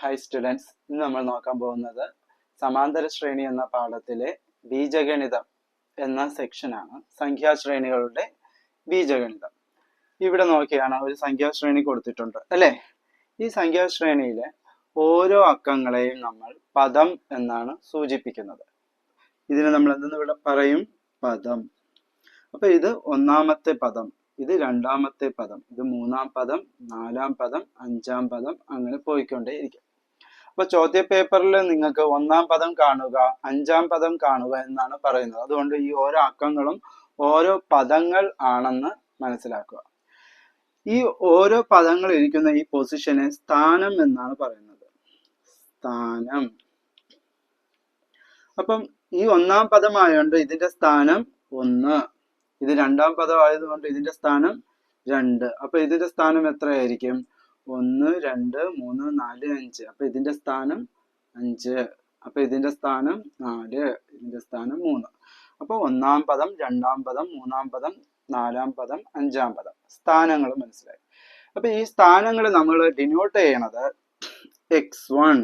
Hi students, ഇന്ന് നമ്മൾ നോക്കാൻ പോകുന്നത് സമാന്തര ശ്രേണി എന്ന പാഠത്തിലെ ബീജഗണിതം എന്ന സെക്ഷനാണ്. സംഖ്യാശ്രേണികളുടെ ബീജഗണിതം. ഇവിടെ നോക്കിയാണ് ഒരു സംഖ്യാശ്രേണി കൊടുത്തിട്ടുണ്ട് അല്ലേ? ഈ സംഖ്യാശ്രേണിയിലെ ഓരോ അക്കങ്ങളെയും നമ്മൾ പദം എന്നാണ് സൂചിപ്പിക്കുന്നത്. ഇതിനെ നമ്മൾ എന്തെന്ന് ഇവിടെ പറയും? പദം. അപ്പൊ ഇത് ഒന്നാമത്തെ പദം, ഇത് രണ്ടാമത്തെ പദം, ഇത് മൂന്നാം പദം, നാലാം പദം, അഞ്ചാം പദം, അങ്ങനെ പോയിക്കൊണ്ടേയിരിക്കും. അപ്പൊ ചോദ്യ പേപ്പറിൽ നിങ്ങൾക്ക് ഒന്നാം പദം കാണുക, അഞ്ചാം പദം കാണുക എന്നാണ് പറയുന്നത്. അതുകൊണ്ട് ഈ ഓരോ അക്കങ്ങളും ഓരോ പദങ്ങൾ ആണെന്ന് മനസ്സിലാക്കുക. ഈ ഓരോ പദങ്ങൾ ഇരിക്കുന്ന ഈ പൊസിഷനെ സ്ഥാനം എന്നാണ് പറയുന്നത്. സ്ഥാനം. അപ്പം ഈ ഒന്നാം പദമായതുകൊണ്ട് ഇതിന്റെ സ്ഥാനം 1, ഇത് രണ്ടാം പദം ആയതുകൊണ്ട് ഇതിന്റെ സ്ഥാനം 2. അപ്പൊ ഇതിന്റെ സ്ഥാനം എത്രയായിരിക്കും? 1, 2, 3, 4, 5. അപ്പൊ ഇതിന്റെ സ്ഥാനം 5. അപ്പൊ ഇതിന്റെ സ്ഥാനം 4, ഇതിന്റെ സ്ഥാനം 3. അപ്പൊ ഒന്നാം പദം, രണ്ടാം പദം, മൂന്നാം പദം, നാലാം പദം, അഞ്ചാം പദം, സ്ഥാനങ്ങൾ മനസ്സിലായി. അപ്പൊ ഈ സ്ഥാനങ്ങൾ നമ്മൾ ഡിനോട്ട് ചെയ്യണത് x1.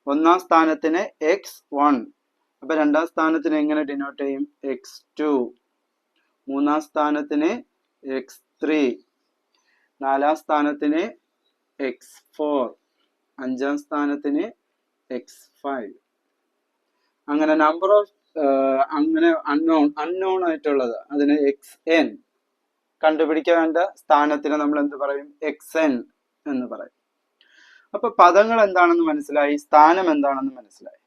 ഒന്നാം സ്ഥാനത്തിന് x1. അപ്പൊ രണ്ടാം സ്ഥാനത്തിന് എങ്ങനെ ഡിനോട്ട് ചെയ്യും? x2. മൂന്നാം സ്ഥാനത്തിന് x3. നാലാം സ്ഥാനത്തിന് x4. അഞ്ചാം സ്ഥാനത്തിന് x5. അങ്ങനെ നമ്പർ ഓഫ് അങ്ങനെ അൺനോൺ ആയിട്ടുള്ളത് അതിന് xn. കണ്ടുപിടിക്കേണ്ട സ്ഥാനത്തിന് നമ്മൾ എന്ത് പറയും? xn എന്ന് പറയും. അപ്പൊ പദങ്ങൾ എന്താണെന്ന് മനസ്സിലായി, സ്ഥാനം എന്താണെന്ന് മനസ്സിലായി.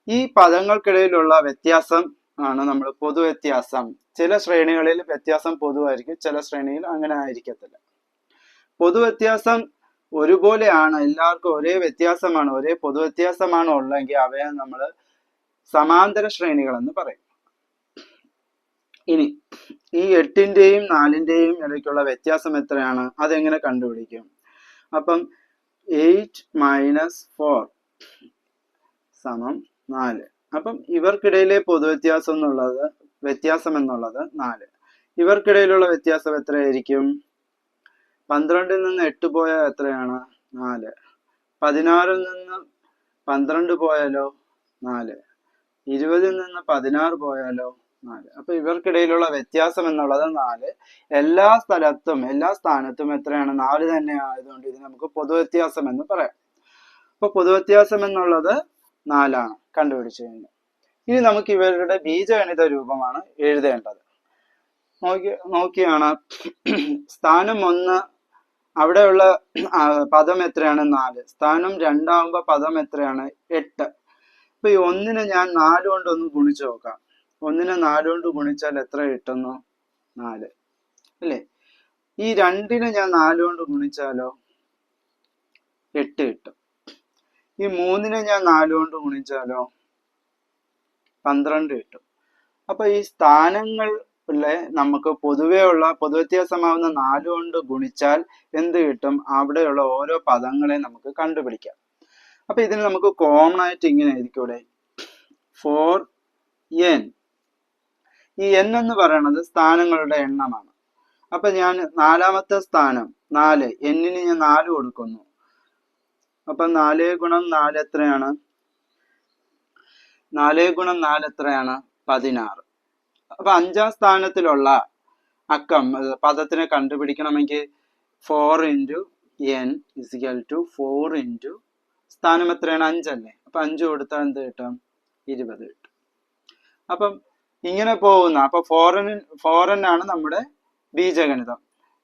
ഈ പദങ്ങൾക്കിടയിലുള്ള വ്യത്യാസം ആണ് നമ്മൾ പൊതുവ്യത്യാസം. ചില ശ്രേണികളിൽ വ്യത്യാസം പൊതുവായിരിക്കും, ചില ശ്രേണിയിൽ അങ്ങനെ ആയിരിക്കത്തില്ല. പൊതുവ്യത്യാസം ഒരുപോലെയാണ്, എല്ലാവർക്കും ഒരേ വ്യത്യാസമാണ്, ഒരേ പൊതുവ്യത്യാസമാണ് ഉള്ളെങ്കിൽ അവയെ നമ്മൾ സമാന്തര ശ്രേണികൾ എന്ന് പറയും. ഇനി ഈ 8ന്റെയും 4ന്റെയും ഇടയ്ക്കുള്ള വ്യത്യാസം എത്രയാണ്? അതെങ്ങനെ കണ്ടുപിടിക്കും? അപ്പം 8 - 4 = 4. അപ്പം ഇവർക്കിടയിലെ പൊതുവ്യത്യാസം വ്യത്യാസം എന്നുള്ളത് 4. ഇവർക്കിടയിലുള്ള വ്യത്യാസം എത്രയായിരിക്കും? 12ൽ നിന്ന് 8 പോയാൽ എത്രയാണ്? 4. 16ൽ നിന്ന് 12 പോയാലോ? 4. 20ൽ നിന്ന് 16 പോയാലോ? 4. അപ്പൊ ഇവർക്കിടയിലുള്ള വ്യത്യാസം എന്നുള്ളത് 4. എല്ലാ സ്ഥലത്തും എല്ലാ സ്ഥാനത്തും എത്രയാണ്? 4 തന്നെ ആയതുകൊണ്ട് ഇത് നമുക്ക് പൊതുവ്യത്യാസം എന്ന് പറയാം. അപ്പൊ പൊതുവ്യത്യാസം എന്നുള്ളത് 4 ആണ് കണ്ടുപിടിച്ചു കഴിഞ്ഞു. ഇനി നമുക്ക് ഇവരുടെ ബീജഗണിത രൂപമാണ് എഴുതേണ്ടത്. നോക്കിയാണ് സ്ഥാനം 1, അവിടെയുള്ള പദം എത്രയാണ്? 4. സ്ഥാനം 2 ആകുമ്പോ പദം എത്രയാണ്? 8. അപ്പൊ ഈ 1നെ ഞാൻ 4 കൊണ്ട് ഒന്ന് ഗുണിച്ചു നോക്കാം. 1നെ 4 കൊണ്ട് ഗുണിച്ചാൽ എത്ര കിട്ടുന്നു? 4 അല്ലേ? ഈ 2നെ ഞാൻ 4 കൊണ്ട് ഗുണിച്ചാലോ? 8 കിട്ടും. ഈ 3നെ ഞാൻ 4 കൊണ്ട് ഗുണിച്ചാലോ? 12 കിട്ടും. അപ്പൊ ഈ സ്ഥാനങ്ങളിലെ നമുക്ക് പൊതുവേ ഉള്ള പൊതുവ്യത്യാസമാവുന്ന 4 കൊണ്ട് ഗുണിച്ചാൽ എന്ത് കിട്ടും? അവിടെയുള്ള ഓരോ പദങ്ങളെ നമുക്ക് കണ്ടുപിടിക്കാം. അപ്പൊ ഇതിന് നമുക്ക് കോമൺ ആയിട്ട് ഇങ്ങനെ എഴുതിക്കൂടെ? 4n. ഈ n എന്ന് പറയുന്നത് സ്ഥാനങ്ങളുടെ എണ്ണമാണ്. അപ്പൊ ഞാൻ നാലാമത്തെ സ്ഥാനം 4, n-ന് ഞാൻ 4 കൊടുക്കുന്നു. അപ്പൊ 4 × 4 എത്രയാണ്? 4 × 4 എത്രയാണ്? 16. അപ്പൊ അഞ്ചാം സ്ഥാനത്തിലുള്ള അക്കം പദത്തിനെ കണ്ടുപിടിക്കണമെങ്കിൽ 4 × n = 4 × സ്ഥാനം എത്രയാണ്? 5 അല്ലേ? അപ്പൊ 5 കൊടുത്താൽ എന്ത് കിട്ടും? 20 കിട്ടും. അപ്പം ഇങ്ങനെ പോകുന്ന, അപ്പൊ 4n ആണ് നമ്മുടെ ബീജഗണിതം.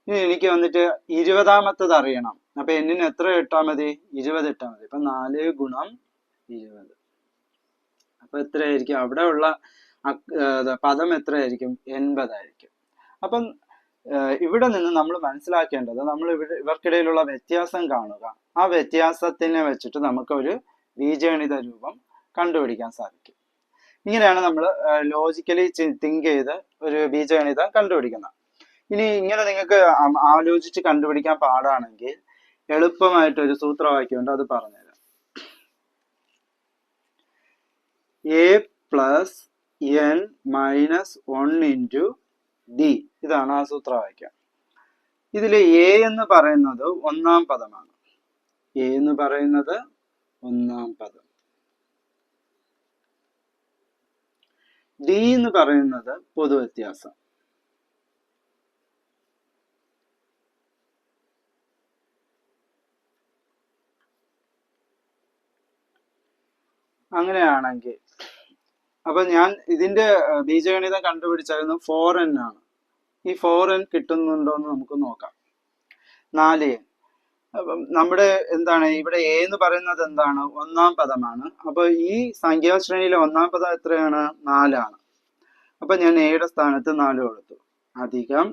ഇനി എനിക്ക് വന്നിട്ട് 20ാമത്തത് അറിയണം. അപ്പൊ n-ന് എത്ര ഇട്ടാൽ മതി? 20 ഇട്ടാൽ മതി. അപ്പൊ 4 × 20. അപ്പൊ എത്രയായിരിക്കും? അവിടെ ഉള്ള പദം എത്രയായിരിക്കും? 80 ആയിരിക്കും. അപ്പം ഇവിടെ നിന്ന് നമ്മൾ മനസ്സിലാക്കേണ്ടത്, നമ്മൾ ഇവർക്കിടയിലുള്ള വ്യത്യാസം കാണുക. ആ വ്യത്യാസത്തിനെ വെച്ചിട്ട് നമുക്ക് ഒരു ബീജഗണിത രൂപം കണ്ടുപിടിക്കാൻ സാധിക്കും. ഇങ്ങനെയാണ് നമ്മൾ ലോജിക്കലി തിങ്ക് ചെയ്ത് ഒരു ബീജഗണിതം കണ്ടുപിടിക്കുന്നത്. ഇനി ഇങ്ങനെ നിങ്ങൾക്ക് ആലോചിച്ച് കണ്ടുപിടിക്കാൻ പാടാണെങ്കിൽ എളുപ്പമായിട്ടൊരു സൂത്രവാക്യമുണ്ട്, അത് പറഞ്ഞുതരാം. a + n - 1 × d. ഇതാണ് ആ സൂത്രവാക്യം. ഇതിൽ a എന്ന് പറയുന്നത് ഒന്നാം പദമാണ്. എ എന്ന് പറയുന്നത് ഒന്നാം പദം, ഡി എന്ന് പറയുന്നത് പൊതുവ്യത്യാസം. അങ്ങനെയാണെങ്കിൽ അപ്പൊ ഞാൻ ഇതിന്റെ ബീജഗണിതം കണ്ടുപിടിച്ചായിരുന്നു 4n ആണ്. ഈ 4n കിട്ടുന്നുണ്ടോ എന്ന് നമുക്ക് നോക്കാം. 4n. അപ്പം നമ്മുടെ എന്താണ് ഇവിടെ എ എന്ന് പറയുന്നത് എന്താണ്? ഒന്നാം പദമാണ്. അപ്പൊ ഈ സംഖ്യാശ്രേണിയിലെ ഒന്നാം പദം എത്രയാണ്? 4 ആണ്. അപ്പൊ ഞാൻ എയുടെ സ്ഥാനത്ത് 4 കൊടുത്തു. അധികം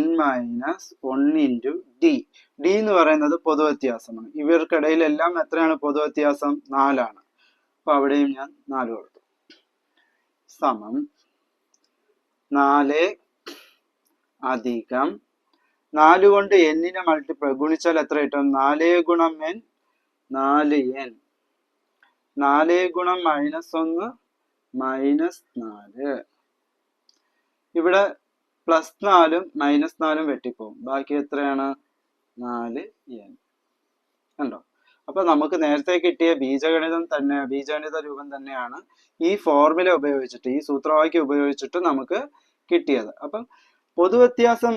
n minus 1 into D. D എന്ന് പറയുന്നത് പൊതുവ്യത്യാസമാണ്. ഇവർക്കിടയിലെല്ലാം എത്രയാണ് പൊതുവ്യത്യാസം? 4 ആണ്. അപ്പൊ അവിടെയും ഞാൻ 4 കൊടുത്തു. സമം 4 അധികം 4 കൊണ്ട് എന്നിനെ മൾട്ടിപ്ലൈ ഗുണിച്ചാൽ എത്ര കിട്ടും? 4 ഗുണം n 4n. 4 ഗുണം -1 -4. ഇവിടെ +4 -4 വെട്ടിപ്പോവും. ബാക്കി എത്രയാണ്? 4n. കണ്ടോ? അപ്പൊ നമുക്ക് നേരത്തെ കിട്ടിയ ബീജഗണിത രൂപം തന്നെയാണ് ഈ ഫോർമുല ഉപയോഗിച്ചിട്ട്, ഈ സൂത്രവാക്യം ഉപയോഗിച്ചിട്ട് നമുക്ക് കിട്ടിയത്. അപ്പം പൊതുവ്യത്യാസം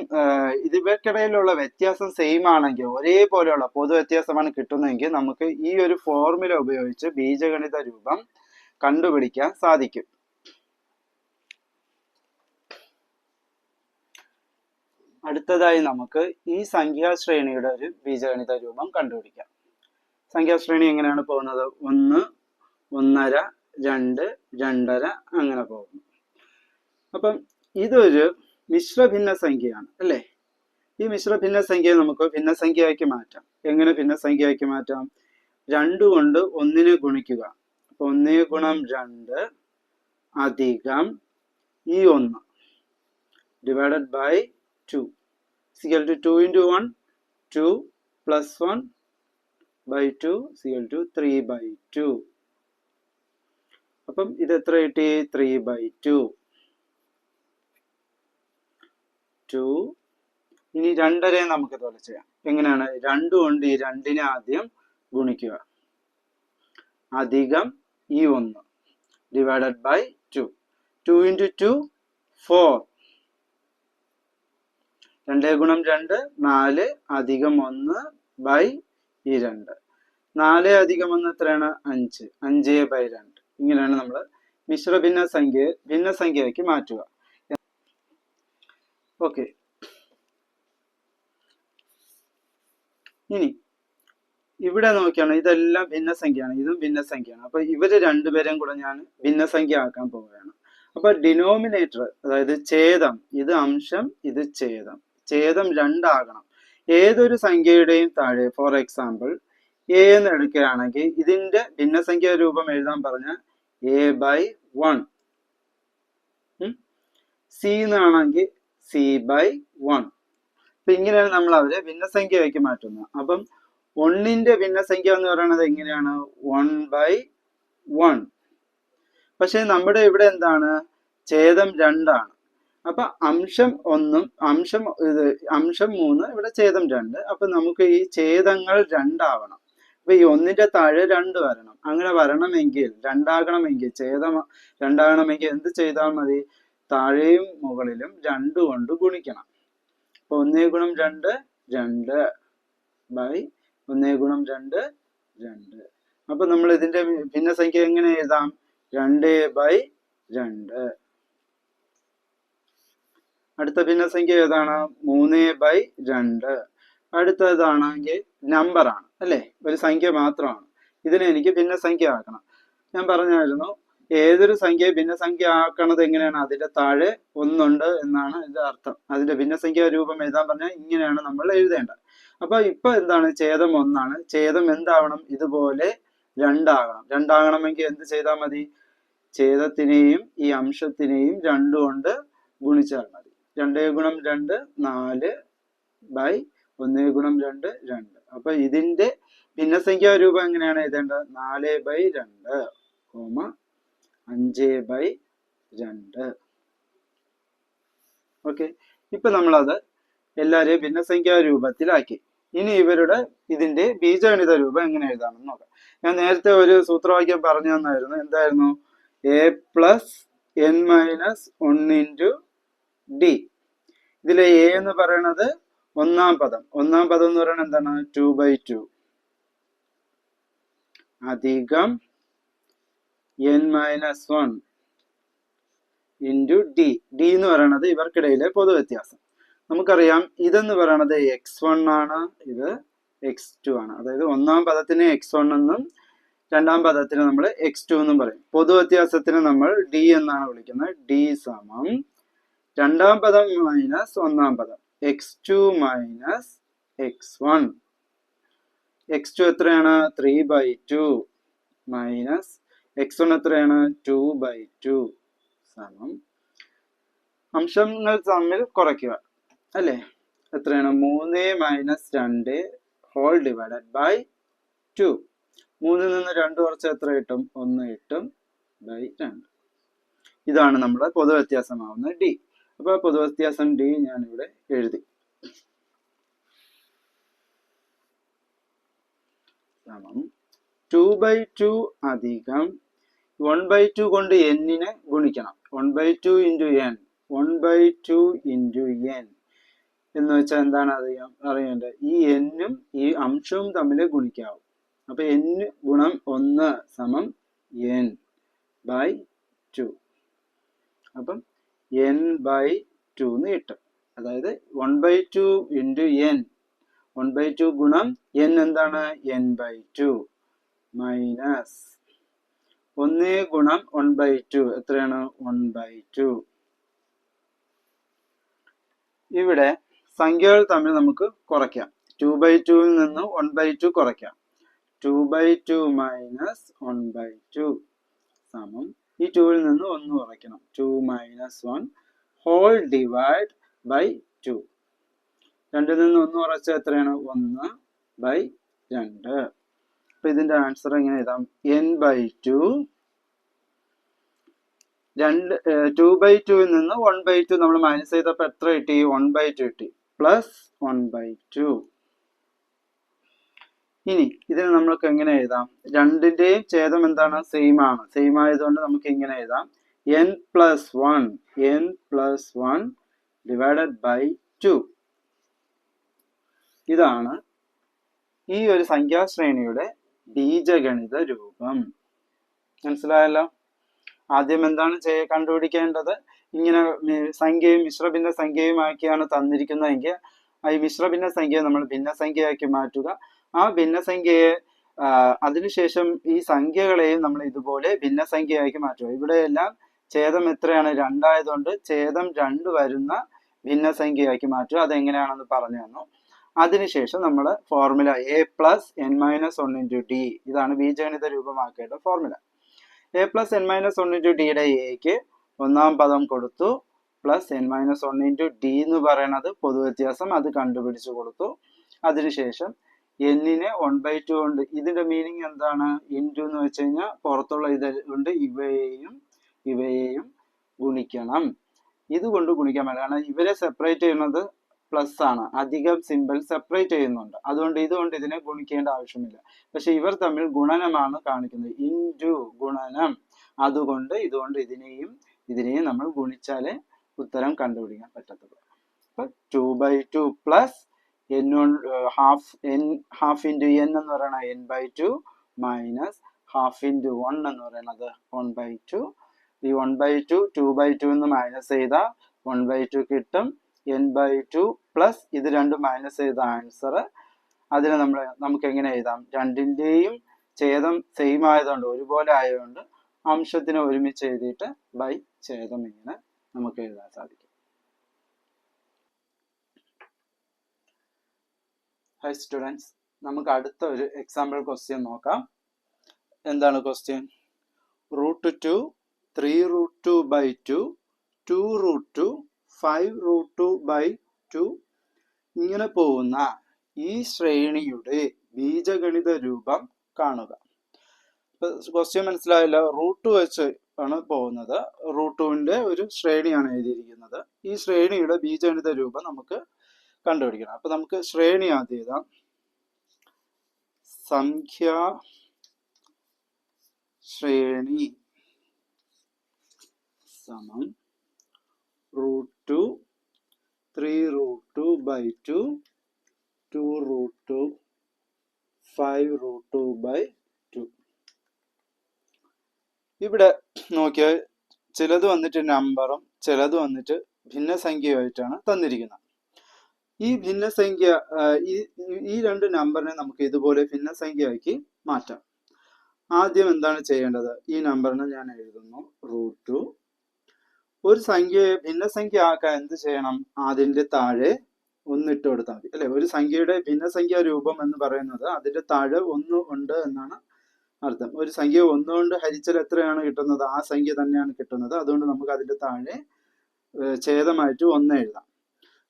ഇവയ്ക്കിടയിലുള്ള വ്യത്യാസം സെയിം ആണെങ്കിൽ, ഒരേപോലെയുള്ള പൊതുവ്യത്യാസമാണ് കിട്ടുന്നതെങ്കിൽ നമുക്ക് ഈ ഒരു ഫോർമുല ഉപയോഗിച്ച് ബീജഗണിത രൂപം കണ്ടുപിടിക്കാൻ സാധിക്കും. അടുത്തതായി നമുക്ക് ഈ സംഖ്യാശ്രേണിയുടെ ഒരു ബീജഗണിത രൂപം കണ്ടുപിടിക്കാം. സംഖ്യാശ്രേണി എങ്ങനെയാണ് പോകുന്നത്? 1, 1.5, 2, 2.5 അങ്ങനെ പോകുന്നു. അപ്പം ഇതൊരു മിശ്ര ഭിന്നസംഖ്യയാണ് അല്ലേ? ഈ മിശ്ര ഭിന്നസംഖ്യയെ നമുക്ക് ഭിന്നസംഖ്യയാക്കി മാറ്റാം. എങ്ങനെ ഭിന്നസംഖ്യയാക്കി മാറ്റാം? 2 കൊണ്ട് 1 ഗുണിക്കുക. അപ്പൊ 1 ഗുണം 2 അധികം ഈ 1 divided by 2 equal to 2 into 1 2 plus 1 by 2 equal to 3/2. അപ്പം ഇത് എത്ര കിട്ടി? 3/2. 2. ഇനി 2.5 നമുക്ക് ഇതുപോലെ ചെയ്യാം. എങ്ങനെയാണ്? 2 കൊണ്ട് ഈ 2നെ ആദ്യം ഗുണിക്കുക. അധികം ഈ 1 ഡിവൈഡഡ് ബൈ 2. 2 into 2 4. 2 ഗുണം 2 4 അധികം 1 ബൈ ഈ 2. 4 അധികം 1 എത്രയാണ്? 5. 5/2. ഇങ്ങനെയാണ് നമ്മൾ മിശ്ര ഭിന്നസംഖ്യയാക്കി മാറ്റുക. ഓക്കെ. ഇനി ഇവിടെ നോക്കിയാണ്, ഇതെല്ലാം ഭിന്നസംഖ്യയാണ്, ഇതും ഭിന്നസംഖ്യയാണ്. അപ്പൊ ഇവര് രണ്ടുപേരെയും കൂടെ ഞാൻ ഭിന്നസംഖ്യ ആക്കാൻ പോവുകയാണ്. അപ്പൊ ഡിനോമിനേറ്റർ, അതായത് ഛേദം, ഇത് അംശം, ഇത് ഛേദം. ഛേദം 2 ആകണം. ഏതൊരു സംഖ്യയുടെയും താഴെ, ഫോർ എക്സാമ്പിൾ എ എന്ന് എടുക്കുകയാണെങ്കിൽ ഇതിന്റെ ഭിന്നസംഖ്യ രൂപം എഴുതാൻ പറഞ്ഞ a/1. സി എന്നാണെങ്കിൽ c/1. അപ്പൊ ഇങ്ങനെയാണ് നമ്മൾ അവരെ ഭിന്നസംഖ്യയാക്കി മാറ്റുന്നത്. അപ്പം 1ന്റെ ഭിന്നസംഖ്യ എന്ന് പറയുന്നത് എങ്ങനെയാണ്? 1/1. പക്ഷെ നമ്മുടെ ഇവിടെ എന്താണ്? ഛേദം 2 ആണ്. അപ്പൊ അംശം 1ഉം അംശം 3, ഇവിടെ ഛേദം 2. അപ്പൊ നമുക്ക് ഈ ഛേദങ്ങൾ 2 ആവണം. അപ്പൊ ഈ 1ന്റെ താഴെ 2 വരണം. അങ്ങനെ വരണമെങ്കിൽ, 2 ആകണമെങ്കിൽ, ഛേദം 2 ആകണമെങ്കിൽ എന്ത് ചെയ്താൽ മതി? താഴെയും മുകളിലും 2 കൊണ്ട് ഗുണിക്കണം. അപ്പൊ 1 ഗുണം 2 2 ബൈ 1 ഗുണം 2 2. അപ്പൊ നമ്മൾ ഇതിന്റെ ഭിന്നസംഖ്യ എങ്ങനെ എഴുതാം? 2/2. അടുത്ത ഭിന്നസംഖ്യ ഏതാണ്? 3/2. അടുത്തതാണെങ്കിൽ നമ്പറാണ് അല്ലേ? ഒരു സംഖ്യ മാത്രമാണ്. ഇതിനെ എനിക്ക് ഭിന്നസംഖ്യ ആക്കണം. ഞാൻ പറഞ്ഞായിരുന്നു, ഏതൊരു സംഖ്യയെ ഭിന്നസംഖ്യ ആക്കണത് എങ്ങനെയാണ്? അതിന്റെ താഴെ 1 ഉണ്ട് എന്നാണ് ഇതിന്റെ അർത്ഥം. അതിന്റെ ഭിന്നസംഖ്യ രൂപം എഴുതാൻ പറഞ്ഞാൽ ഇങ്ങനെയാണ് നമ്മൾ എഴുതേണ്ടത്. അപ്പൊ ഇപ്പൊ എന്താണ്? ഛേദം 1 ആണ്. ഛേദം എന്താവണം? ഇതുപോലെ 2 ആകണം. 2 ആകണമെങ്കിൽ എന്ത് ചെയ്താൽ മതി? ഛേദത്തിനെയും ഈ അംശത്തിനെയും 2 കൊണ്ട് ഗുണിച്ചാൽ മതി. 2 ഗുണം 2 4 ബൈ 1 ഗുണം 2 2. അപ്പൊ ഇതിന്റെ ഭിന്നസംഖ്യാ രൂപം എങ്ങനെയാണ് എഴുതേണ്ടത്? 4/2, 5/2. ഓക്കെ. ഇപ്പൊ നമ്മളത് എല്ലാരെയും ഭിന്നസംഖ്യാ രൂപത്തിലാക്കി. ഇനി ഇതിന്റെ ബീജഗണിത രൂപം എങ്ങനെ എഴുതാമെന്ന് നോക്കാം. ഞാൻ നേരത്തെ ഒരു സൂത്രവാക്യം പറഞ്ഞു തന്നായിരുന്നു. എന്തായിരുന്നു? a plus n minus 1 into D. ഇതിലെ a എന്ന് പറയുന്നത് ഒന്നാം പദം എന്ന് പറയുന്നത് എന്താണ്? 2/2 അധികം n minus 1 into D. D എന്ന് പറയുന്നത് ഇവർക്കിടയിലെ പൊതുവ്യത്യാസം. നമുക്കറിയാം ഇതെന്ന് പറയുന്നത് x1 ആണ്, ഇത് x2 ആണ്. അതായത് ഒന്നാം പദത്തിന് x1 എന്നും രണ്ടാം പദത്തിന് നമ്മൾ x2 എന്നും പറയും. പൊതുവ്യത്യാസത്തിന് നമ്മൾ d എന്നാണ് വിളിക്കുന്നത്. d സമം രണ്ടാം പദം മൈനസ് ഒന്നാം പദം x2 മൈനസ് x1. x2 എത്രയാണ്? 3/2 മൈനസ് x1 എത്രയാണ്? 2/2 സമം അംശങ്ങൾ തമ്മിൽ കുറയ്ക്കുക അല്ലേ? എത്രയാണ്? 3 മൈനസ് 2 ഹോൾ ഡിവൈഡഡ് ബൈ 2. 3 നിന്ന് 2 കുറച്ച് എത്ര കിട്ടും? 1 കിട്ടും ബൈ 2. ഇതാണ് നമ്മുടെ പൊതുവ്യത്യാസമാവുന്ന ഡി. അപ്പൊ പൊതുവ്യത്യാസം ഡി ഞാനിവിടെ എഴുതി. സമം 2/2 അധികം 1/2 കൊണ്ട് n-നെ ഗുണിക്കണം. 1/2 ഇൻറ്റു n 1/2 ഇൻറ്റു n എന്ന് വെച്ചാൽ എന്താണ് അറിയേണ്ടത്? ഈ n-ഉം ഈ അംശവും തമ്മിൽ ഗുണിക്കാവും. അപ്പൊ n ഗുണം 1 സമം n ബൈ 2. അപ്പം n/2 എന്ന് കിട്ടും. അതായത് 1/2 ഇൻറ്റു n 1/2 ഗുണം n എന്താണ്? n/2 മൈനസ് 1 ഗുണം 1/2 എത്രയാണ്? 1/2. ഇവിടെ സംഖ്യകൾ തമ്മിൽ നമുക്ക് കുറയ്ക്കാം. 2/2 നിന്ന് 1/2 കുറയ്ക്കാം. 2/2 മൈനസ് 1/2 സമം ഈ 2 നിന്ന് 1 കുറയ്ക്കണം. 2 മൈനസ് 1 ഹോൾ ഡിവൈഡ് ബൈ 2. 2 നിന്ന് 1 കുറച്ചാൽ എത്രയാണ്? 1/2. അപ്പൊ ഇതിന്റെ ആൻസർ എങ്ങനെ എഴുതാം? n/2 2/2 നിന്ന് 1/2 നമ്മൾ മൈനസ് ചെയ്തപ്പോൾ എത്ര കിട്ടി? 1/2 കിട്ടി. പ്ലസ് 1/2. ഇനി ഇതിന് നമ്മൾക്ക് എങ്ങനെ എഴുതാം? രണ്ടിന്റെയും ഛേദം എന്താണ്? സെയിം ആണ്. സെയിം ആയതുകൊണ്ട് നമുക്ക് ഇങ്ങനെ എഴുതാം. n+1 divided by 2. ഇതാണ് ഈ ഒരു സംഖ്യാശ്രേണിയുടെ ബീജഗണിത രൂപം. മനസ്സിലായല്ലോ? ആദ്യം എന്താണ് കണ്ടുപിടിക്കേണ്ടത്? ഇങ്ങനെ സംഖ്യയും മിശ്രഭിന്ന സംഖ്യയുമാക്കിയാണ് തന്നിരിക്കുന്നതെങ്കിൽ ഈ മിശ്രഭിന്ന സംഖ്യയെ നമ്മൾ ഭിന്നസംഖ്യയാക്കി മാറ്റുക. ആ ഭിന്നസംഖ്യയെ അതിനുശേഷം ഈ സംഖ്യകളെയും നമ്മൾ ഇതുപോലെ ഭിന്നസംഖ്യയാക്കി മാറ്റുക. ഇവിടെയെല്ലാം ഛേദം എത്രയാണ്? 2 ആയതുകൊണ്ട് ഛേദം 2 വരുന്ന ഭിന്നസംഖ്യയാക്കി മാറ്റുക. അതെങ്ങനെയാണെന്ന് പറഞ്ഞു തന്നു. അതിനുശേഷം നമ്മൾ ഫോർമുല a+n-1 ഇൻറ്റു ഡി. ഇതാണ് ബീജഗണിത രൂപമാക്കേണ്ട ഫോർമുല. a+n-1 ഇൻറ്റു ഡിയുടെ എക്ക് ഒന്നാം പദം കൊടുത്തു. പ്ലസ് n-1 ഇൻറ്റു ഡി എന്ന് പറയുന്നത് പൊതുവ്യത്യാസം, അത് കണ്ടുപിടിച്ചു കൊടുത്തു. അതിനുശേഷം n-നെ 1/2 കൊണ്ട്, ഇതിന്റെ മീനിങ് എന്താണ്? ഇൻറ്റു എന്ന് വെച്ച് കഴിഞ്ഞാൽ പുറത്തുള്ള ഇത് കൊണ്ട് ഇവയെയും ഗുണിക്കണം. ഇതുകൊണ്ട് ഗുണിക്കാൻ പറ്റില്ല, കാരണം ഇവരെ സെപ്പറേറ്റ് ചെയ്യുന്നത് പ്ലസ് ആണ്. അധികം സിമ്പിൾ സെപ്പറേറ്റ് ചെയ്യുന്നുണ്ട്. അതുകൊണ്ട് ഇതുകൊണ്ട് ഇതിനെ ഗുണിക്കേണ്ട ആവശ്യമില്ല. പക്ഷെ ഇവർ തമ്മിൽ ഗുണനമാണ് കാണിക്കുന്നത്. ഇൻറ്റു ഗുണനം. അതുകൊണ്ട് ഇതുകൊണ്ട് ഇതിനെയും നമ്മൾ ഗുണിച്ചാലേ ഉത്തരം കണ്ടുപിടിക്കാൻ പറ്റത്തുള്ളൂ. അപ്പൊ 2/2 പ്ലസ് ഹാഫ് ഇൻറ്റു n എന്ന് പറയുന്നത് n/2 മൈനസ് ഹാഫ് ഇൻറ്റു 1 എന്ന് പറയുന്നത് 1/2. ഈ 1/2 2/2 എന്ന് മൈനസ് ചെയ്താൽ 1/2 കിട്ടും. n/2 പ്ലസ് ഇത് രണ്ടും മൈനസ് ചെയ്ത ആൻസർ. അതിനെ നമുക്ക് എങ്ങനെ എഴുതാം? രണ്ടിന്റെയും ഛേദം സെയിം ആയതുകൊണ്ട്, ഒരുപോലെ ആയതുകൊണ്ട് അംശത്തിനെ ഒരുമിച്ച് എഴുതിയിട്ട് ബൈ ഛേദം ഇങ്ങനെ നമുക്ക് എഴുതാൻ സാധിക്കും. ഹൈ സ്റ്റുഡൻസ്, നമുക്ക് അടുത്ത ഒരു എക്സാമ്പിൾ ക്വസ്റ്റ്യൻ നോക്കാം. എന്താണ് ക്വസ്റ്റ്യൻ? √2 3√2/2 2√2 5√2/2 ഇങ്ങനെ പോകുന്ന ഈ ശ്രേണിയുടെ ബീജഗണിത രൂപം കാണുക. ക്വസ്റ്റ്യൻ മനസ്സിലായല്ലോ? √2 വെച്ച് ആണ് പോകുന്നത്. √2ന്റെ ഒരു ശ്രേണിയാണ് എഴുതിയിരിക്കുന്നത്. ഈ ശ്രേണിയുടെ ബീജഗണിത രൂപം നമുക്ക് കണ്ടുപിടിക്കണം. അപ്പൊ നമുക്ക് ശ്രേണി ആദ്യം എഴുതാം. സംഖ്യാ ശ്രേണി സമം √2 3√2/2 2√2 5√2/2. ഇവിടെ നോക്കിയാൽ ചിലത് വന്നിട്ട് നമ്പറും ചിലത് വന്നിട്ട് ഭിന്നസംഖ്യയുമായിട്ടാണ് തന്നിരിക്കുന്നത്. ഈ ഭിന്നസംഖ്യ ഈ രണ്ട് നമ്പറിനെ നമുക്ക് ഇതുപോലെ ഭിന്നസംഖ്യയാക്കി മാറ്റാം. ആദ്യം എന്താണ് ചെയ്യേണ്ടത്? ഈ നമ്പറിനെ ഞാൻ എഴുതുന്നു √2. ഒരു സംഖ്യയെ ഭിന്നസംഖ്യ ആക്കാൻ എന്ത് ചെയ്യണം? അതിന്റെ താഴെ 1 ഇട്ട് കൊടുത്താൽ മതി, അല്ലെ? ഒരു സംഖ്യയുടെ ഭിന്നസംഖ്യാ രൂപം എന്ന് പറയുന്നത് അതിന്റെ താഴെ 1 ഉണ്ട് എന്നാണ് അർത്ഥം. ഒരു സംഖ്യ 1 കൊണ്ട് ഹരിച്ചാൽ എത്രയാണ് കിട്ടുന്നത്? ആ സംഖ്യ തന്നെയാണ് കിട്ടുന്നത്. അതുകൊണ്ട് നമുക്ക് അതിന്റെ താഴെ ഛേദമായിട്ട് 1 എഴുതാം.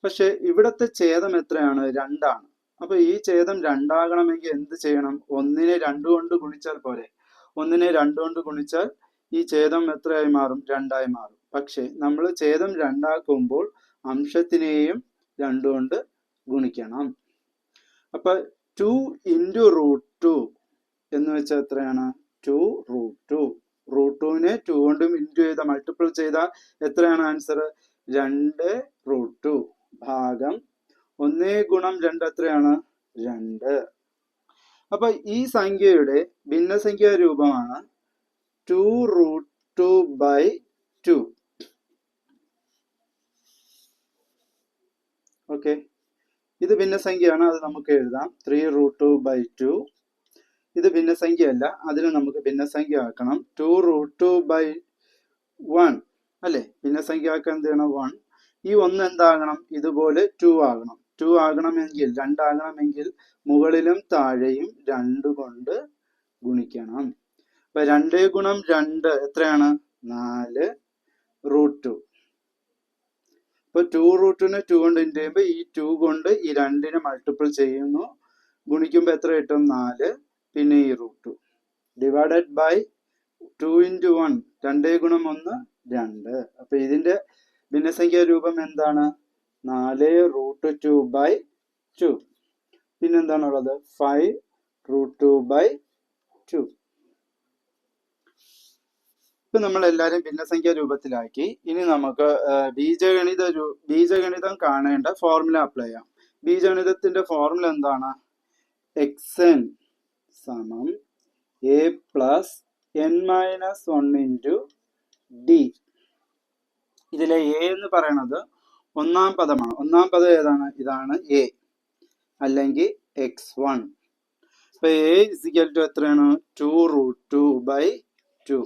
പക്ഷെ ഇവിടത്തെ ഛേദം എത്രയാണ്? 2 ആണ്. അപ്പൊ ഈ ഛേദം 2 ആകണമെങ്കിൽ എന്ത് ചെയ്യണം? 1നെ 2 കൊണ്ട് ഗുണിച്ചാൽ പോരെ? 1നെ 2 കൊണ്ട് ഗുണിച്ചാൽ ഈ ഛേദം എത്രയായി മാറും? 2 ആയി മാറും. പക്ഷെ നമ്മൾ ഛേദം 2 ആക്കുമ്പോൾ അംശത്തിനെയും 2 കൊണ്ട് ഗുണിക്കണം. അപ്പൊ 2 × √2 എന്ന് വെച്ചാൽ എത്രയാണ്? 2√2. √2നെ 2 കൊണ്ടും ഇൻറ്റു ചെയ്ത മൾട്ടിപ്പിൾ ചെയ്താൽ എത്രയാണ് ആൻസർ? 2√2 ഭാഗം 1 × 2 എത്രയാണ്? 2. അപ്പൊ ഈ സംഖ്യയുടെ ഭിന്നസംഖ്യാ രൂപമാണ് 2√2/2. ഓക്കെ, ഇത് ഭിന്നസംഖ്യയാണ്, അത് നമുക്ക് എഴുതാം 3√2/2. ഇത് ഭിന്നസംഖ്യയല്ല, അതിന് നമുക്ക് ഭിന്നസംഖ്യ ആക്കണം. 2√2/1 അല്ലെ? ഭിന്നസംഖ്യ ആക്കാൻ എന്ത് ചെയ്യണം? 1. ഈ 1 എന്താകണം? ഇതുപോലെ 2 ആകണം. 2 ആകണമെങ്കിൽ 2 ആകണമെങ്കിൽ മുകളിലും താഴെയും 2 കൊണ്ട് ഗുണിക്കണം. അപ്പൊ 2 × 2 എത്രയാണ്? 4√2. ഇപ്പൊ 2√2നെ 2 കൊണ്ട് ഇൻറ്റു ചെയ്യുമ്പോൾ ഈ 2 കൊണ്ട് ഈ 2നെ മൾട്ടിപ്പിൾ ചെയ്യുന്നു. ഗുണിക്കുമ്പോൾ എത്ര കിട്ടും? 4. പിന്നെ ഈ √2 ഡിവൈഡഡ് ബൈ 2 × 1 2 × 1 2. അപ്പൊ ഇതിന്റെ ഭിന്നസംഖ്യാ രൂപം എന്താണ്? 4√2/2. പിന്നെന്താണുള്ളത്? 5√2/2. ഇപ്പൊ നമ്മൾ എല്ലാവരും ഭിന്നസംഖ്യാ രൂപത്തിലാക്കി. ഇനി നമുക്ക് ബീജഗണിതം കാണേണ്ട ഫോർമുല അപ്ലൈ ചെയ്യാം. ബീജഗണിതത്തിന്റെ ഫോർമുല എന്താണ്? xn സമം a + n-1 × d. ഇതിലെ a എന്ന് പറയുന്നത് ഒന്നാം പദമാണ്. ഒന്നാം പദം ഏതാണ്? ഇതാണ് a, അല്ലെങ്കിൽ x1. അപ്പൊ a = എത്രയാണ്? 2√2/2.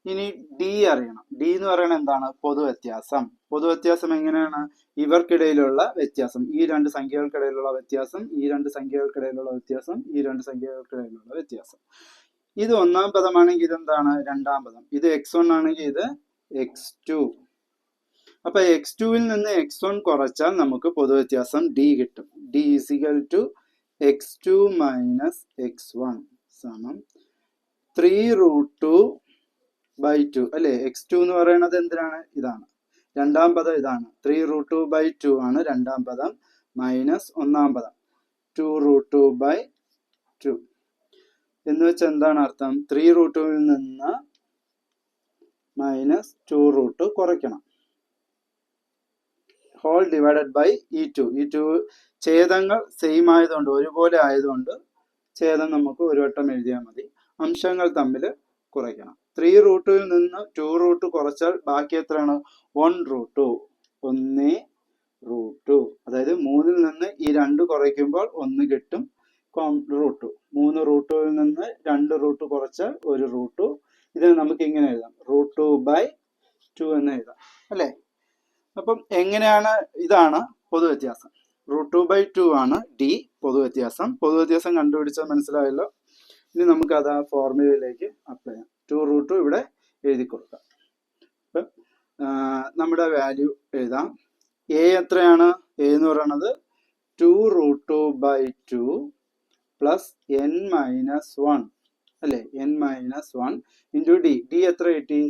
ഇനി d അറിയണം. d എന്ന് പറയുന്നത് എന്താണ്? പൊതുവ്യത്യാസം. പൊതുവ്യത്യാസം എങ്ങനെയാണ്? ഇവർക്കിടയിലുള്ള വ്യത്യാസം, ഈ രണ്ട് സംഖ്യകൾക്കിടയിലുള്ള വ്യത്യാസം, ഈ രണ്ട് സംഖ്യകൾക്കിടയിലുള്ള വ്യത്യാസം, ഈ രണ്ട് സംഖ്യകൾക്കിടയിലുള്ള വ്യത്യാസം. ഇത് ഒന്നാം പദമാണെങ്കിൽ ഇതെന്താണ്? രണ്ടാം പദം. ഇത് x1 ആണെങ്കിൽ ഇത് x2. അപ്പൊ x2-ൽ നിന്ന് x1 കുറച്ചാൽ നമുക്ക് പൊതുവ്യത്യാസം d കിട്ടും. d = x2 - x1 സമം 3√2/2 അല്ലെ? x2 എന്ന് പറയുന്നത് എന്തിനാണ്? ഇതാണ് രണ്ടാം പദം, ഇതാണ് 3√2/2 ആണ് രണ്ടാം പദം, മൈനസ് ഒന്നാം പദം 2√2/2 എന്ന് വെച്ചാൽ എന്താണ് അർത്ഥം? 3√2-ൽ നിന്ന് -2√2 കുറയ്ക്കണം. ഹോൾ ഡിവൈഡഡ് ബൈ ഈ 2 ഛേദങ്ങൾ സെയിം ആയതുകൊണ്ട്, ഒരുപോലെ ആയതുകൊണ്ട് ഛേദം നമുക്ക് ഒരു വട്ടം എഴുതിയാൽ മതി. അംശങ്ങൾ തമ്മിൽ കുറയ്ക്കണം. 3√2-ൽ നിന്ന് 2√2 കുറച്ചാൽ ബാക്കി എത്രയാണ്? 1√2. 1√2. അതായത് 3-ൽ നിന്ന് ഈ 2 കുറയ്ക്കുമ്പോൾ 1 കിട്ടും, √2. 3√2-ൽ നിന്ന് 2√2 കുറച്ചാൽ 1√2. ഇതിനെ നമുക്ക് ഇങ്ങനെ എഴുതാം, √2/2 എന്ന് എഴുതാം, അല്ലേ? അപ്പം എങ്ങനെയാണ്? ഇതാണ് പൊതുവ്യത്യാസം. √2/2 ആണ് d പൊതുവ്യത്യാസം. പൊതുവ്യത്യാസം കണ്ടുപിടിച്ചാൽ മനസ്സിലായല്ലോ. ഇനി നമുക്ക് അത് ആ ഫോർമുലയിലേക്ക് അപ്ലൈ ചെയ്യാം. 2√2 ഇവിടെ എഴുതി കൊടുക്കാം. അപ്പം നമ്മുടെ വാല്യൂ എഴുതാം. a എത്രയാണ്? a എന്ന് പറയുന്നത് 2√2/2 പ്ലസ് n-1 അല്ലേ? n-1 into d. d എത്ര കിട്ടി?